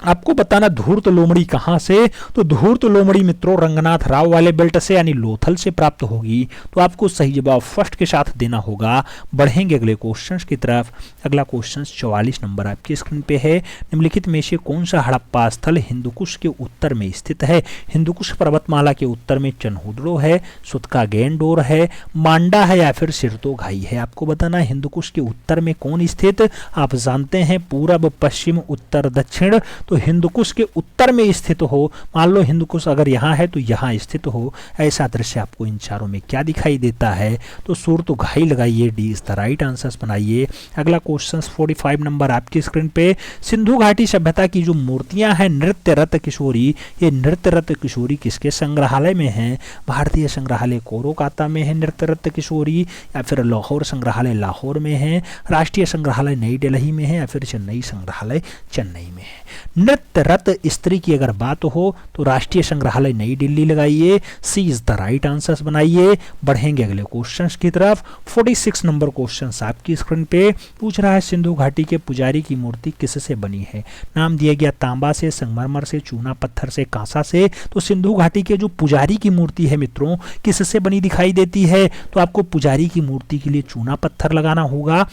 आपको बताना धूर्त लोमड़ी कहां से। तो धूर्त लोमड़ी मित्रों रंगनाथ राव वाले बेल्ट से यानी लोथल से प्राप्त होगी। तो आपको सही जवाब फर्स्ट के साथ देना होगा। बढ़ेंगे अगले क्वेश्चन की तरफ। अगला क्वेश्चन 44 नंबर आपकी स्क्रीन पे है। निम्नलिखित में से कौन सा हड़प्पा स्थल हिंदुकुश के उत्तर में स्थित है? हिंदुकुश पर्वतमाला के उत्तर में चनहुदड़ो है, सुतका गैंडोर है, मांडा है या फिर सिरतोघाई है। आपको बताना हिंदुकुश के उत्तर में कौन स्थित? आप जानते हैं पूरब, पश्चिम, उत्तर, दक्षिण। तो हिंदुकुश के उत्तर में स्थित हो, मान लो हिंदुकुश अगर यहाँ है तो यहाँ स्थित हो, ऐसा दृश्य आपको इन चारों में क्या दिखाई देता है? तो सुरतोघाई लगाइए, D is the right answer बनाइए। अगला क्वेश्चन 45 नंबर आपकी स्क्रीन पे। सिंधु घाटी सभ्यता की जो मूर्तियां हैं नृत्य रत किशोरी, ये नृत्य रत किशोरी किसके संग्रहालय में है? भारतीय संग्रहालय कोलकाता में है नृत्य रत किशोरी, या फिर लाहौर संग्रहालय लाहौर में है, राष्ट्रीय संग्रहालय नई दिल्ली में है, या फिर चेन्नई संग्रहालय चेन्नई में है। नृत्य रत स्त्री की अगर बात हो तो राष्ट्रीय संग्रहालय नई दिल्ली लगाइए, सी इज द राइट आंसर बनाइए। बढ़ेंगे अगले क्वेश्चन की तरफ। 46 नंबर क्वेश्चन आपकी स्क्रीन पे पूछ रहा है सिंधु घाटी के पुजारी की मूर्ति किससे बनी है? नाम दिया गया तांबा से, संगमरमर से, चूना पत्थर से, कांसा से। तो सिंधु घाटी के जो पुजारी की मूर्ति है मित्रों किससे बनी दिखाई देती है? तो आपको पुजारी की मूर्ति के लिए चूना पत्थर लगाना होगा।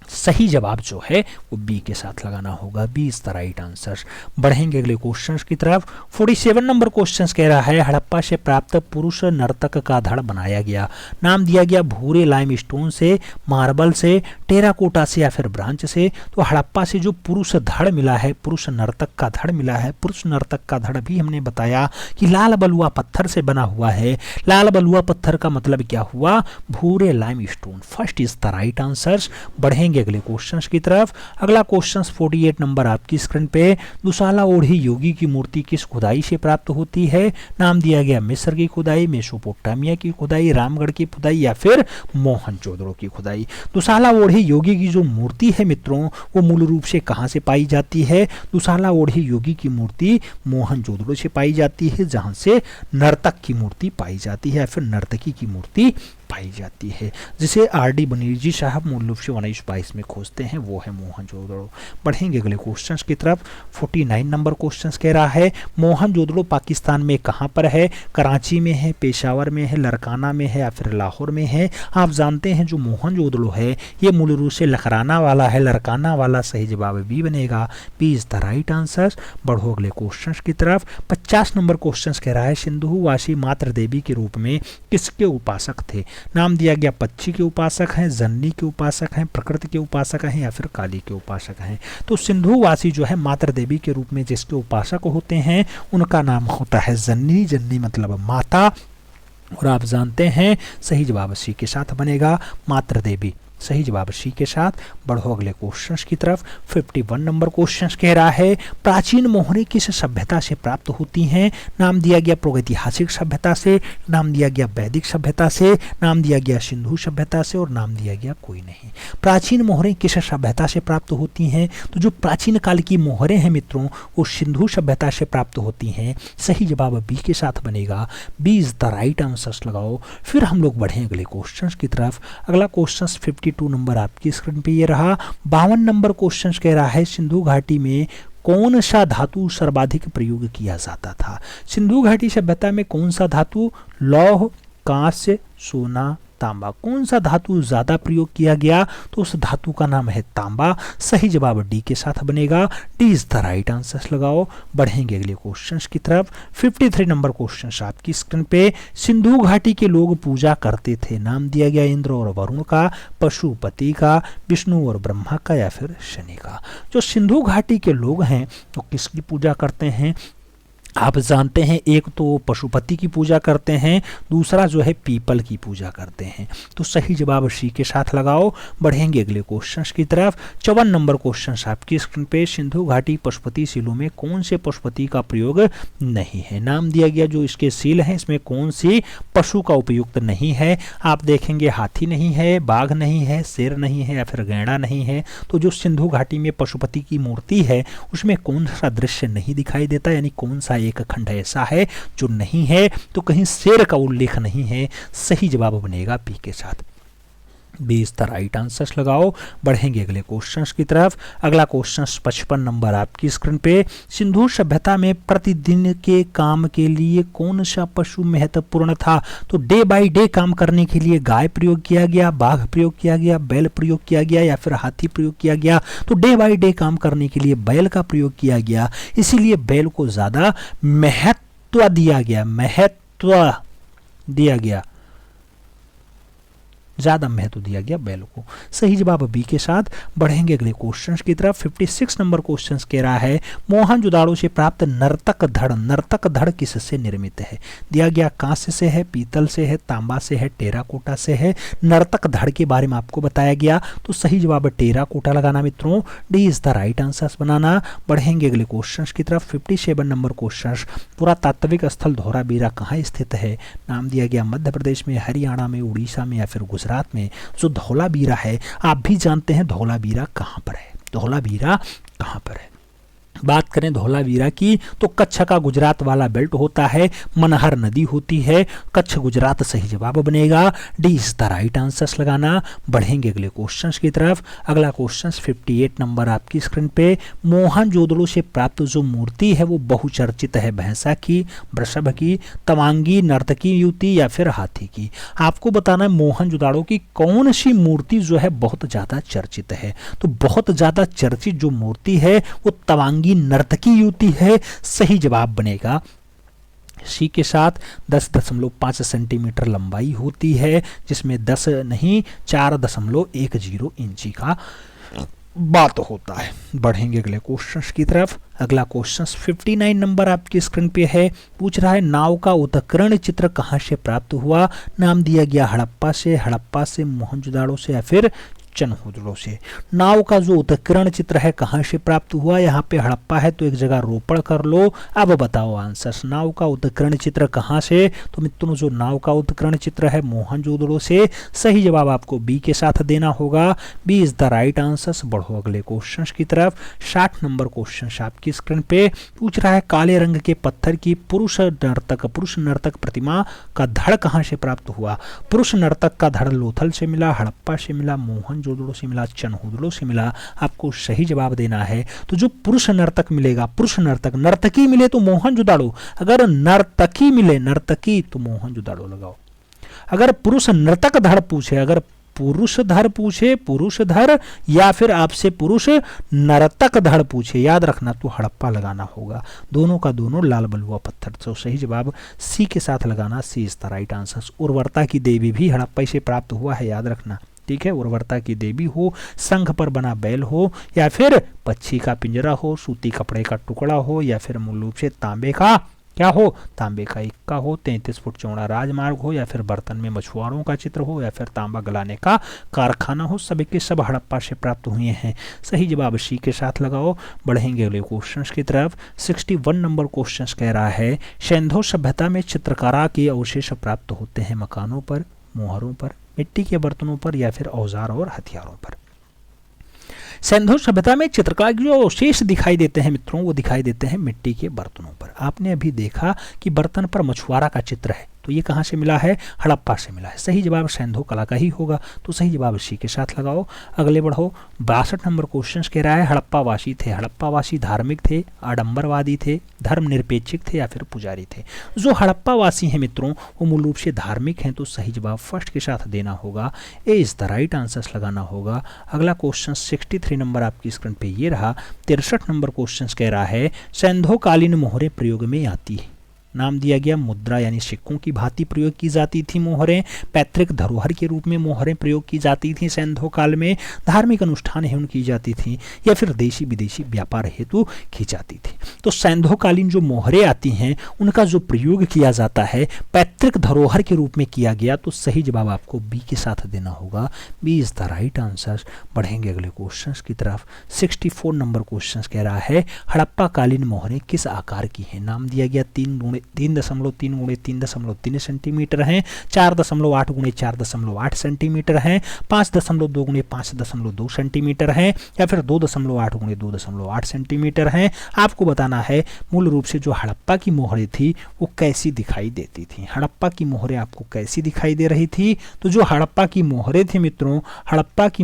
सही जवाब जो है वो बी के साथ लगाना होगा, B is the right answer. बढ़ेंगे अगले क्वेश्चन की तरफ। 47 नंबर क्वेश्चन कह रहा है हड़प्पा से प्राप्त पुरुष नर्तक का धड़ बनाया गया। नाम दिया गया भूरे लाइमस्टोन से, मार्बल से, टेराकोटा से या फिर ब्रांच से। तो हड़प्पा से जो पुरुष धड़ मिला है, पुरुष नर्तक का धड़ मिला है, पुरुष नर्तक का धड़ भी हमने बताया कि लाल बलुआ पत्थर से बना हुआ है। लाल बलुआ पत्थर का मतलब क्या हुआ? भूरे limestone. First is the right answer. बढ़ेंगे अगले क्वेश्चंस की तरफ। अगला क्वेश्चन 48 नंबर आपकी स्क्रीन पे। दुशाला ओढ़ी योगी की मूर्ति किस खुदाई से प्राप्त होती है? नाम दिया गया मिस्र की खुदाई, मेसोपोटामिया की खुदाई, रामगढ़ की खुदाई या फिर मोहनजोदड़ो की खुदाई। दुशाला ओढ़ी योगी की जो मूर्ति है मित्रों वो मूल रूप से कहां से पाई जाती है? दुशाला ओढ़ी योगी की मूर्ति मोहनजोदड़ो से पाई जाती है, जहां से नर्तक की मूर्ति पाई जाती है या फिर नर्तकी की मूर्ति पाई जाती है, जिसे आर.डी. बनर्जी साहब मूल रूप से 1922 में खोजते हैं, वो है मोहनजोदड़ो। बढ़ेंगे अगले क्वेश्चंस की तरफ। 49 नंबर क्वेश्चंस कह रहा है मोहनजोदड़ो पाकिस्तान में कहां पर है? कराची में है, पेशावर में है, लरकाना में है या फिर लाहौर में है। आप जानते हैं जो मोहनजोदड़ो है ये मूल रूप से लखराना वाला है, लरकाना वाला। सही जवाब बी बनेगा, B is the right answer. बढ़ो अगले क्वेश्चंस की तरफ। 50 नंबर क्वेश्चंस कह रहा है सिंधुवासी मातृ देवी के रूप में किसके उपासक थे? नाम दिया गया पक्षी के उपासक हैं, जननी के उपासक हैं, प्रकृति के उपासक हैं या फिर काली के उपासक हैं। तो सिंधुवासी जो है मातृ देवी के रूप में जिसके उपासक होते हैं उनका नाम होता है जननी। जननी मतलब माता, और आप जानते हैं सही जवाब सी के साथ बनेगा, मातृ देवी। सही जवाब सी के साथ। बढ़ो अगले क्वेश्चंस की तरफ। 51 नंबर क्वेश्चंस कह रहा है प्राचीन मोहरें किस सभ्यता से प्राप्त होती हैं? नाम दिया गया प्रागैतिहासिक सभ्यता से, नाम दिया गया वैदिक सभ्यता से, नाम दिया गया सिंधु सभ्यता से और नाम दिया गया कोई नहीं। प्राचीन मोहरें किस सभ्यता से प्राप्त होती हैं? तो जो प्राचीन काल की मोहरें हैं मित्रों वो सिंधु सभ्यता से प्राप्त होती हैं। सही जवाब बी के साथ बनेगा, B is the right answer लगाओ। फिर हम लोग बढ़ें अगले क्वेश्चंस की तरफ। अगला क्वेश्चन 52 नंबर आपकी स्क्रीन पे ये रहा। 52 नंबर क्वेश्चन कह रहा है सिंधु घाटी में कौन सा धातु सर्वाधिक प्रयोग किया जाता था? सिंधु घाटी सभ्यता में कौन सा धातु, लौह, कांस्य, सोना, तांबा, कौन सा धातु ज्यादा प्रयोग किया गया? तो उस धातु का नाम है तांबा। सही जवाब डी के साथ बनेगा, D is the right answer लगाओ। बढ़ेंगे अगले क्वेश्चंस की तरफ। 53 नंबर क्वेश्चन आपकी स्क्रीन पे। सिंधु घाटी के लोग पूजा करते थे। नाम दिया गया इंद्र और वरुण का, पशुपति का, विष्णु और ब्रह्मा का या फिर शनि का। जो सिंधु घाटी के लोग हैं वो किसकी पूजा करते हैं? आप जानते हैं एक तो पशुपति की पूजा करते हैं, दूसरा जो है पीपल की पूजा करते हैं। तो सही जवाब सी के साथ लगाओ। बढ़ेंगे अगले क्वेश्चन की तरफ। 54 नंबर क्वेश्चन आपकी स्क्रीन पे। सिंधु घाटी पशुपति सीलों में कौन से पशुपति का प्रयोग नहीं है? नाम दिया गया जो इसके सील हैं इसमें कौन सी पशु का उपयुक्त नहीं है? आप देखेंगे हाथी नहीं है, बाघ नहीं है, शेर नहीं है या फिर गैंडा नहीं है। तो जो सिंधु घाटी में पशुपति की मूर्ति है उसमें कौन सा दृश्य नहीं दिखाई देता, यानी कौन सा एक खंड ऐसा है जो नहीं है? तो कहीं शेर का उल्लेख नहीं है। सही जवाब बनेगा बी के साथ। 20 द राइट आंसर्स लगाओ। बढ़ेंगे अगले क्वेश्चंस की तरफ। अगला क्वेश्चन 55 नंबर आपकी स्क्रीन पे। सिंधु सभ्यता में प्रतिदिन के काम के लिए कौन सा पशु महत्वपूर्ण था? तो डे बाय डे काम करने के लिए गाय प्रयोग किया गया, बाघ प्रयोग किया गया, बैल प्रयोग किया गया या फिर हाथी प्रयोग किया गया? तो डे बाय डे काम करने के लिए बैल का प्रयोग किया गया, इसीलिए बैल को ज्यादा महत्व दिया गया, ज्यादा महत्व दिया गया बैल को। सही जवाब बी के साथ। बढ़ेंगे अगले क्वेश्चंस की तरफ। 56 नंबर क्वेश्चंस कह रहा है मोहनजोदाड़ो से प्राप्त नर्तक धड़ किससे निर्मित है? दिया गया कांस्य से है, पीतल से है, तांबा से है, टेराकोटा से है। नर्तक धड़ के बारे में आपको बताया गया, तो सही जवाब टेराकोटा लगाना मित्रों। D is the right answer बनाना। बढ़ेंगे अगले क्वेश्चंस की तरफ। 57 नंबर क्वेश्चन। पुरातात्विक स्थल धौलावीरा कहाँ स्थित है? नाम दिया गया मध्य प्रदेश में, हरियाणा में, उड़ीसा में या फिर गुजरात में। जो धौलावीरा है आप भी जानते हैं धौलावीरा कहां पर है। धौलावीरा कहां पर है? बात करें धौलावीरा की तो कच्छ का गुजरात वाला बेल्ट होता है, मनहर नदी होती है, कच्छ गुजरात सही जवाब बनेगा। D is the right answers लगाना। बढ़ेंगे अगले क्वेश्चंस की तरफ। अगला क्वेश्चन 58 नंबर आपकी स्क्रीन पे। मोहनजोदड़ो से प्राप्त जो मूर्ति है वो बहुचर्चित है, भैंसा की, वृषभ की, तवांगी, नर्तकी युवती या फिर हाथी की। आपको बताना है मोहनजोदड़ो की कौन सी मूर्ति जो है बहुत ज्यादा चर्चित है। तो बहुत ज्यादा चर्चित जो मूर्ति है वो तवांगी नर्तकी युवती है। सही जवाब बनेगा सी के साथ। 10.5 सेंटीमीटर लंबाई होती है, जिसमें 10 नहीं 4.10 इंची का बात होता है। बढ़ेंगे अगले क्वेश्चन की तरफ। अगला क्वेश्चन 59 नंबर आपकी स्क्रीन पे है। पूछ रहा है नाव का उत्कीर्ण चित्र कहाँ से प्राप्त हुआ? नाम दिया गया हड़प्पा से, मोहनजोदाड़ो से या फिर चनहुदड़ो से। नाव का जो उत्कीर्ण चित्र है कहाँ से प्राप्त हुआ? यहाँ पे हड़प्पा है तो एक जगह रोपड़ कर लो। अब बताओ आंसर। नाव का उत्कीर्ण चित्र कहाँ से? तो मित्रों जो नाव का उत्कीर्ण चित्र है मोहनजोदड़ो से। सही जवाब आपको बी के साथ देना होगा। B is the right answer. बढ़ो अगले क्वेश्चन की तरफ। 60 नंबर क्वेश्चन आपकी स्क्रीन पे। पूछ रहा है काले रंग के पत्थर की पुरुष नर्तक प्रतिमा का धड़ कहाँ से प्राप्त हुआ? पुरुष नर्तक का धड़ लोथल से मिला, हड़प्पा से मिला, मोहनजोदड़ो से मिला, चनहुदड़ो से मिला। आपको सही जवाब देना है। तो जो पुरुष नर्तक मिलेगा, पुरुष नर्तकी मिले तो मोहनजोदड़ो, अगर नर्तकी मिले नर्तकी तो मोहनजोदड़ो लगाओ। अगर पुरुष नर्तक धड़ पूछे, अगर पुरुष धड़ पूछे, पुरुष धड़ या फिर आपसे पुरुष नर्तक धड़ पूछे, याद रखना तो हड़प्पा लगाना होगा। दोनों का दोनों लाल बलुआ पत्थर। तो सही जवाब सी के साथ लगाना। सी इज द राइट आंसर। उर्वरता की देवी भी हड़प्पा से प्राप्त हुआ है, याद रखना। ठीक है, उर्वरता की देवी हो, शंख पर बना बैल हो या फिर पक्षी का पिंजरा हो, सूती कपड़े का टुकड़ा हो या फिर मूल रूप से तांबे का क्या हो? तांबे का इक्का हो, 33 फुट चौड़ा राजमार्ग हो या फिर बर्तन में मछुआरों का चित्र हो या फिर तांबा गलाने का कारखाना हो, सभी के सब हड़प्पा से प्राप्त हुए हैं। सही जवाब सी के साथ लगाओ। बढ़ेंगे अगले क्वेश्चन की तरफ। 61 नंबर क्वेश्चन कह रहा है सिंधु सभ्यता में चित्रकला के अवशेष प्राप्त होते हैं मकानों पर, मोहरों पर, मिट्टी के बर्तनों पर या फिर औजार और हथियारों पर। सिंधु सभ्यता में चित्रकला के जो अवशेष दिखाई देते हैं मित्रों वो दिखाई देते हैं मिट्टी के बर्तनों पर। आपने अभी देखा कि बर्तन पर मछुआरा का चित्र है, तो ये कहाँ से मिला है? हड़प्पा से मिला है। सही जवाब सिंधु कला का ही होगा। तो सही जवाब सी के साथ लगाओ। अगले बढ़ो। 62 नंबर क्वेश्चन कह रहा है हड़प्पावासी थे। हड़प्पावासी धार्मिक थे, आडंबरवादी थे, धर्मनिरपेक्षिक थे या फिर पुजारी थे? जो हड़प्पावासी हैं मित्रों वो मूल रूप से धार्मिक हैं। तो सही जवाब फर्स्ट के साथ देना होगा। ए इज द राइट आंसर लगाना होगा। अगला क्वेश्चन 63 नंबर आपकी स्क्रीन पे ये रहा। 63 नंबर क्वेश्चन कह रहा है सिंधुकालीन मोहरें प्रयोग में आती है। नाम दिया गया मुद्रा यानी सिक्कों की भांति प्रयोग की जाती थी मोहरें। पैतृक धरोहर के रूप में मोहरें प्रयोग की जाती थी सैंधव काल में। धार्मिक अनुष्ठान हेतु की जाती थी या फिर देशी विदेशी व्यापार हेतु की जाती थी। तो सैंधवकालीन जो मोहरें आती हैं उनका जो प्रयोग किया जाता है पैतृक धरोहर के रूप में किया गया। तो सही जवाब आपको बी के साथ देना होगा। B is the right answer. बढ़ेंगे अगले क्वेश्चन की तरफ। 64 नंबर क्वेश्चन कह रहा है हड़प्पा कालीन मोहरें किस आकार की हैं। नाम दिया गया 3.3 सेंटीमीटर हैं, 4.8 × 4.8 सेंटीमीटर हैं, 5.2 × 5.2 सेंटीमीटर हैं या फिर 2.8 × 2.8 सेंटीमीटर हैं। आपको बताना है मूल रूप से जो हड़प्पा की मोहरें थी वो कैसी दिखाई देती थी। हड़प्पा की मोहरें आपको कैसी दिखाई दे रही थी। तो जो हड़प्पा की मोहरें थी मित्रों, हड़प्पा की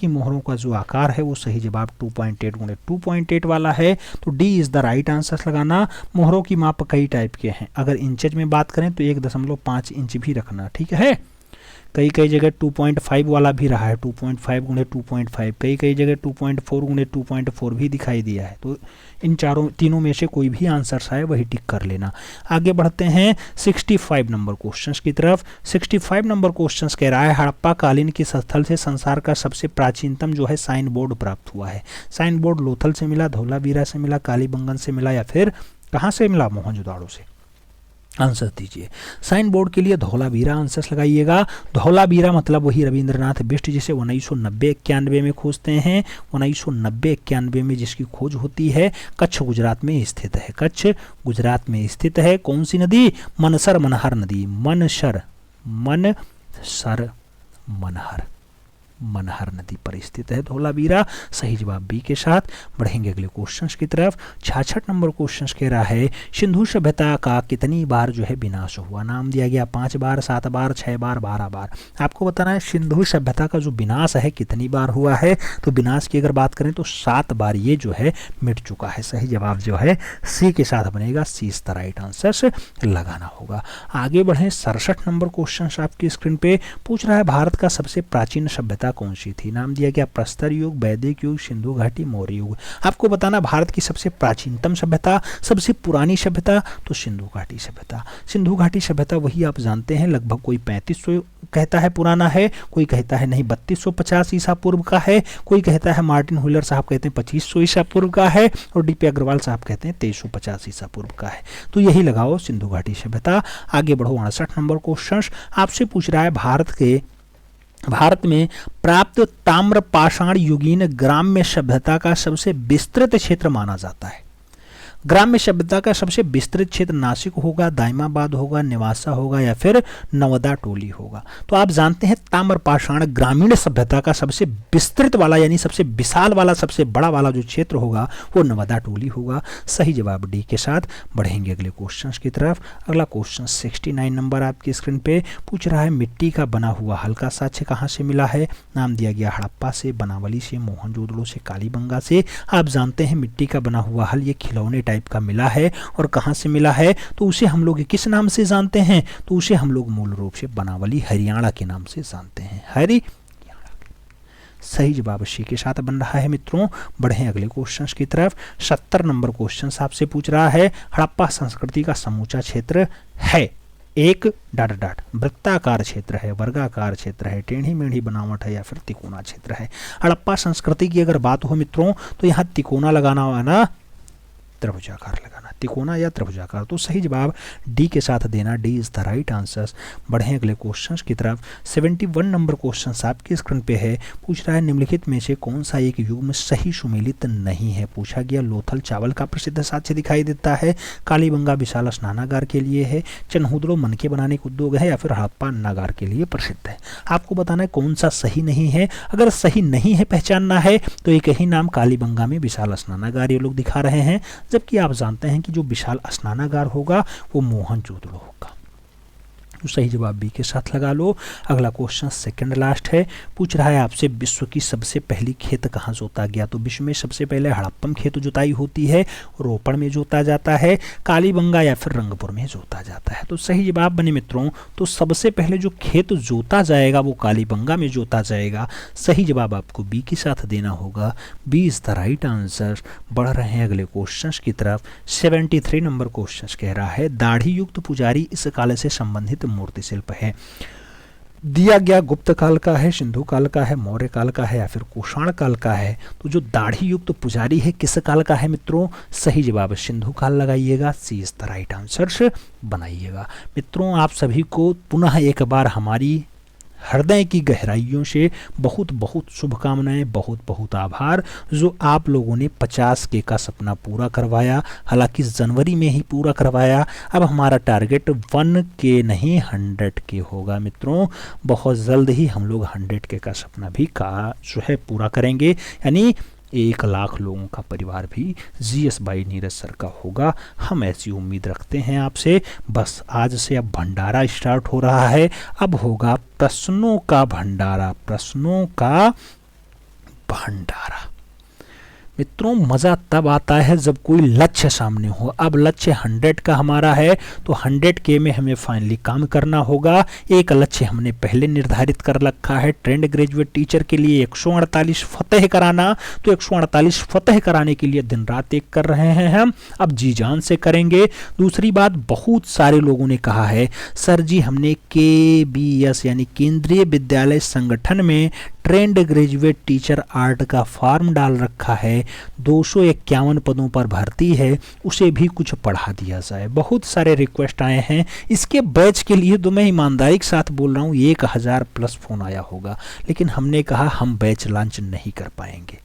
मोहरों का जो आकार है वो सही जवाब 2.8 × 2.8 वाला है। तो D is the right answer लगाना। मोहरों की माप कई टाइप के हैं। अगर इंचेज में बात करें तो 1.5 इंच भी रखना, ठीक है। कई जगह 2.5 वाला भी रहा है, 2.5 × 2.5, कई जगह 2.4 × 2.4 भी दिखाई दिया है। तो इन तीनों में से कोई भी आंसर आए वही टिक कर लेना। आगे बढ़ते हैं 65 नंबर क्वेश्चन की तरफ। 65 नंबर क्वेश्चन कह रहा है हड़प्पा कालीन के स्थल से संसार का सबसे प्राचीनतम जो है साइन बोर्ड प्राप्त हुआ है। साइन बोर्ड लोथल से मिला, धौलावीरा से मिला, कालीबंगन से मिला या फिर कहाँ से मिला, मोहनजोदाड़ो से। आंसर दीजिए। साइन बोर्ड के लिए धौलावीरा आंसर लगाइएगा। धौलावीरा मतलब वही रविंद्रनाथ बिष्ट जिसे 1990-91 में खोजते हैं। 1990-91 में जिसकी खोज होती है। कच्छ गुजरात में स्थित है। कच्छ गुजरात में स्थित है। कौन सी नदी? मनसर मनहर नदी। मनहर नदी पर स्थित है धौलावीरा। सही जवाब बी के साथ। बढ़ेंगे अगले क्वेश्चन की तरफ। 66 नंबर क्वेश्चन कह रहा है सिंधु सभ्यता का कितनी बार जो है विनाश हुआ। नाम दिया गया 5 बार, 7 बार, 6 बार, 12 बार। आपको बताना है सिंधु सभ्यता का जो विनाश है कितनी बार हुआ है। तो विनाश की अगर बात करें तो 7 बार ये जो है मिट चुका है। सही जवाब जो है सी के साथ बनेगा। सी इज द राइट आंसर लगाना होगा। आगे बढ़े 67 नंबर क्वेश्चन आपकी स्क्रीन पे पूछ रहा है भारत का सबसे प्राचीन सभ्यता कौन सी थी। नाम दिया गया प्रस्तर युग, वैदिक युग, सिंधु घाटी, मौर्य युग। आपको बताना भारत की सबसे प्राचीनतम सभ्यता, सबसे पुरानी सभ्यता, तो सिंधु घाटी सभ्यता। सिंधु घाटी सभ्यता वही आप जानते हैं लगभग कोई 3500 कहता है पुराना है, कोई कहता है नहीं 3250 ईसा पूर्व का है, कोई कहता है मार्टिन हुलर साहब कहते हैं 2500 ईसा पूर्व का है और डीपी अग्रवाल साहब कहते हैं 2350 ईसा पूर्व का है। तो यही लगाओ सिंधु घाटी सभ्यता। आगे बढ़ो 68 नंबर क्वेश्चन आपसे पूछ रहा है भारत में प्राप्त ताम्र पाषाण युगीन ग्राम्य सभ्यता का सबसे विस्तृत क्षेत्र माना जाता है। ग्राम्य सभ्यता का सबसे विस्तृत क्षेत्र नासिक होगा, दाइमाबाद होगा, निवासा होगा या फिर नवदा टोली होगा। तो आप जानते हैं ताम्रपाषाण ग्रामीण सभ्यता का सबसे विस्तृत वाला यानी सबसे विशाल वाला, सबसे बड़ा वाला जो क्षेत्र होगा वो नवदा टोली होगा। सही जवाब डी के साथ। बढ़ेंगे अगले क्वेश्चन की तरफ। अगला क्वेश्चन 69 नंबर आपकी स्क्रीन पे पूछ रहा है मिट्टी का बना हुआ हल का साक्ष्य कहाँ से मिला है। नाम दिया गया हड़प्पा से, बनावली से, मोहनजोदड़ो से, कालीबंगा से। आप जानते हैं मिट्टी का बना हुआ हल ये खिलौने टाइप का मिला है और कहां से मिला है तो उसे हम लोग किस नाम से जानते हैं। तो उसे हम लोग मूल रूप से बनावली हरियाणा के नाम से जानते हैं। हरियाणा। सही जवाब सी के साथ बन रहा है मित्रों। बढ़े अगले क्वेश्चन की तरफ। 70 नंबर क्वेश्चन आपसे पूछ रहा है हड़प्पा संस्कृति का समूचा क्षेत्र है एक ... वृत्ताकार क्षेत्र है, वर्गाकार क्षेत्र है, टेढ़ी मेढ़ी बनावट है या फिर तिकोना क्षेत्र है। हड़प्पा संस्कृति की अगर बात हो मित्रों तो यहाँ तिकोना लगाना हुआ ना, त्रिभुजाकार लगाना, तिकोना या त्रिभुजाकार। तो सही जवाब डी के साथ देना। D is the right answer. बढ़े अगले क्वेश्चन की तरफ। 71 नंबर क्वेश्चन आपकी स्क्रीन पे है पूछ रहा है निम्नलिखित में से कौन सा एक युग में सही सुमेलित नहीं है। पूछा गया लोथल चावल का प्रसिद्ध साक्ष्य दिखाई देता है, कालीबंगा विशाल स्नानागार के लिए है, चनहुदड़ो मनके बनाने के उद्योग है या फिर हड़प्पा अन्नागार के लिए प्रसिद्ध है। आपको बताना है कौन सा सही नहीं है। अगर सही नहीं है पहचानना है तो एक ही नाम कालीबंगा में विशाल स्नानागार ये लोग दिखा रहे हैं, जबकि आप जानते हैं कि जो विशाल स्नानागार होगा वो मोहनजोदड़ो होगा। तो सही जवाब बी के साथ लगा लो। अगला क्वेश्चन सेकंड लास्ट है, पूछ रहा है आपसे विश्व की सबसे पहली खेत कहाँ जोता गया। तो विश्व में सबसे पहले हड़प्पन खेत जुताई होती है, रोपड़ में जोता जाता है, कालीबंगा या फिर रंगपुर में जोता जाता है। तो सही जवाब बने मित्रों, तो सबसे पहले जो खेत जोता जाएगा वो कालीबंगा में जोता जाएगा। सही जवाब आपको बी के साथ देना होगा, B is the right answer. बढ़ रहे हैं अगले क्वेश्चन की तरफ। 73 नंबर क्वेश्चन कह रहा है दाढ़ी युक्त पुजारी इस काल से संबंधित मूर्ति शिल्प है। दिया गया गुप्त काल का है, सिंधु काल का है, मौर्य काल का है या फिर कुषाण काल का है। तो जो दाढ़ी युक्त पुजारी है किस काल का है मित्रों, सही जवाब सिंधु काल लगाइएगा, सी इज द राइट आंसर बनाइएगा। मित्रों आप सभी को पुनः एक बार हमारी हृदय की गहराइयों से बहुत बहुत शुभकामनाएं, बहुत बहुत आभार जो आप लोगों ने 50 का सपना पूरा करवाया। हालांकि जनवरी में ही पूरा करवाया, अब हमारा टारगेट 1 नहीं 100 होगा मित्रों। बहुत जल्द ही हम लोग 100 का सपना भी जो है पूरा करेंगे, यानी 1 लाख लोगों का परिवार भी जीएस बाई नीरज सर का होगा। हम ऐसी उम्मीद रखते हैं आपसे। बस आज से अब भंडारा स्टार्ट हो रहा है, अब होगा प्रश्नों का भंडारा, प्रश्नों का भंडारा। मित्रों मज़ा तब आता है जब कोई लक्ष्य सामने हो। अब लक्ष्य 100 का हमारा है, तो 100 में हमें फाइनली काम करना होगा। एक लक्ष्य हमने पहले निर्धारित कर रखा है, ट्रेंड ग्रेजुएट टीचर के लिए 148 फतेह कराना। तो 148 फतेह कराने के लिए दिन रात एक कर रहे हैं हम, अब जी जान से करेंगे। दूसरी बात, बहुत सारे लोगों ने कहा है सर जी हमने KBS यानी केंद्रीय विद्यालय संगठन में ट्रेंड ग्रेजुएट टीचर आर्ट का फॉर्म डाल रखा है, 251 पदों पर भर्ती है, उसे भी कुछ पढ़ा दिया जाए। बहुत सारे रिक्वेस्ट आए हैं इसके बैच के लिए, तो मैं ईमानदारी के साथ बोल रहा हूँ 1000 प्लस फोन आया होगा, लेकिन हमने कहा हम बैच लॉन्च नहीं कर पाएंगे।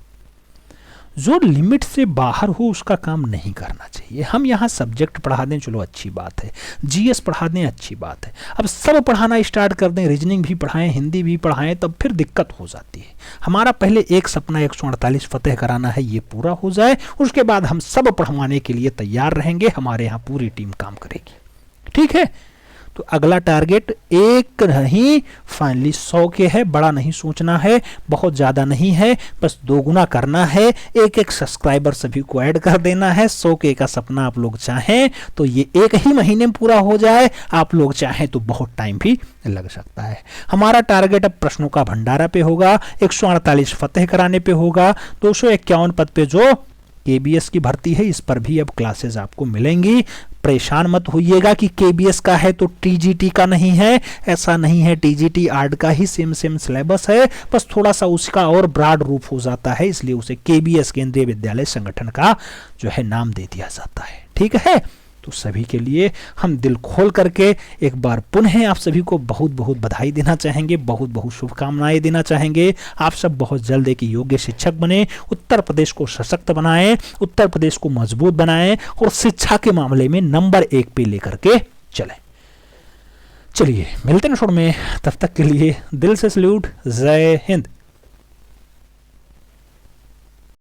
जो लिमिट से बाहर हो उसका काम नहीं करना चाहिए। हम यहाँ सब्जेक्ट पढ़ा दें चलो अच्छी बात है, जीएस पढ़ा दें अच्छी बात है, अब सब पढ़ाना स्टार्ट कर दें, रीजनिंग भी पढ़ाएं, हिंदी भी पढ़ाएं, तब फिर दिक्कत हो जाती है। हमारा पहले एक सपना 148 फतेह कराना है, ये पूरा हो जाए, उसके बाद हम सब पढ़वाने के लिए तैयार रहेंगे। हमारे यहाँ पूरी टीम काम करेगी, ठीक है। तो अगला टारगेट एक नहीं फाइनली 100 के है, बड़ा नहीं सोचना है, बहुत ज़्यादा नहीं है, बस 2 गुना करना है। एक सब्सक्राइबर सभी को ऐड कर देना है। 100 का सपना आप लोग चाहें तो ये 1 ही महीने में पूरा हो जाए, आप लोग चाहें तो बहुत टाइम भी लग सकता है। हमारा टारगेट अब प्रश्नों का भंडारा पे होगा, 148 फतेह कराने पे होगा, 251 पद पे जो KBS की भर्ती है इस पर भी अब क्लासेस आपको मिलेंगी। परेशान मत होइएगा कि KBS का है तो TGT का नहीं है, ऐसा नहीं है। TGT आर्ट का ही सेम सिलेबस है, बस थोड़ा सा उसका और ब्रॉड रूप हो जाता है, इसलिए उसे KBS केंद्रीय विद्यालय संगठन का जो है नाम दे दिया जाता है, ठीक है। तो सभी के लिए हम दिल खोल करके एक बार पुनः आप सभी को बहुत बहुत बधाई देना चाहेंगे, बहुत बहुत शुभकामनाएं देना चाहेंगे। आप सब बहुत जल्द एक योग्य शिक्षक बने, उत्तर प्रदेश को सशक्त बनाएं, उत्तर प्रदेश को मजबूत बनाएं और शिक्षा के मामले में नंबर 1 पे लेकर के चलें। चलिए मिलते हैं शो में, तब तक के लिए दिल से सैल्यूट, जय हिंद।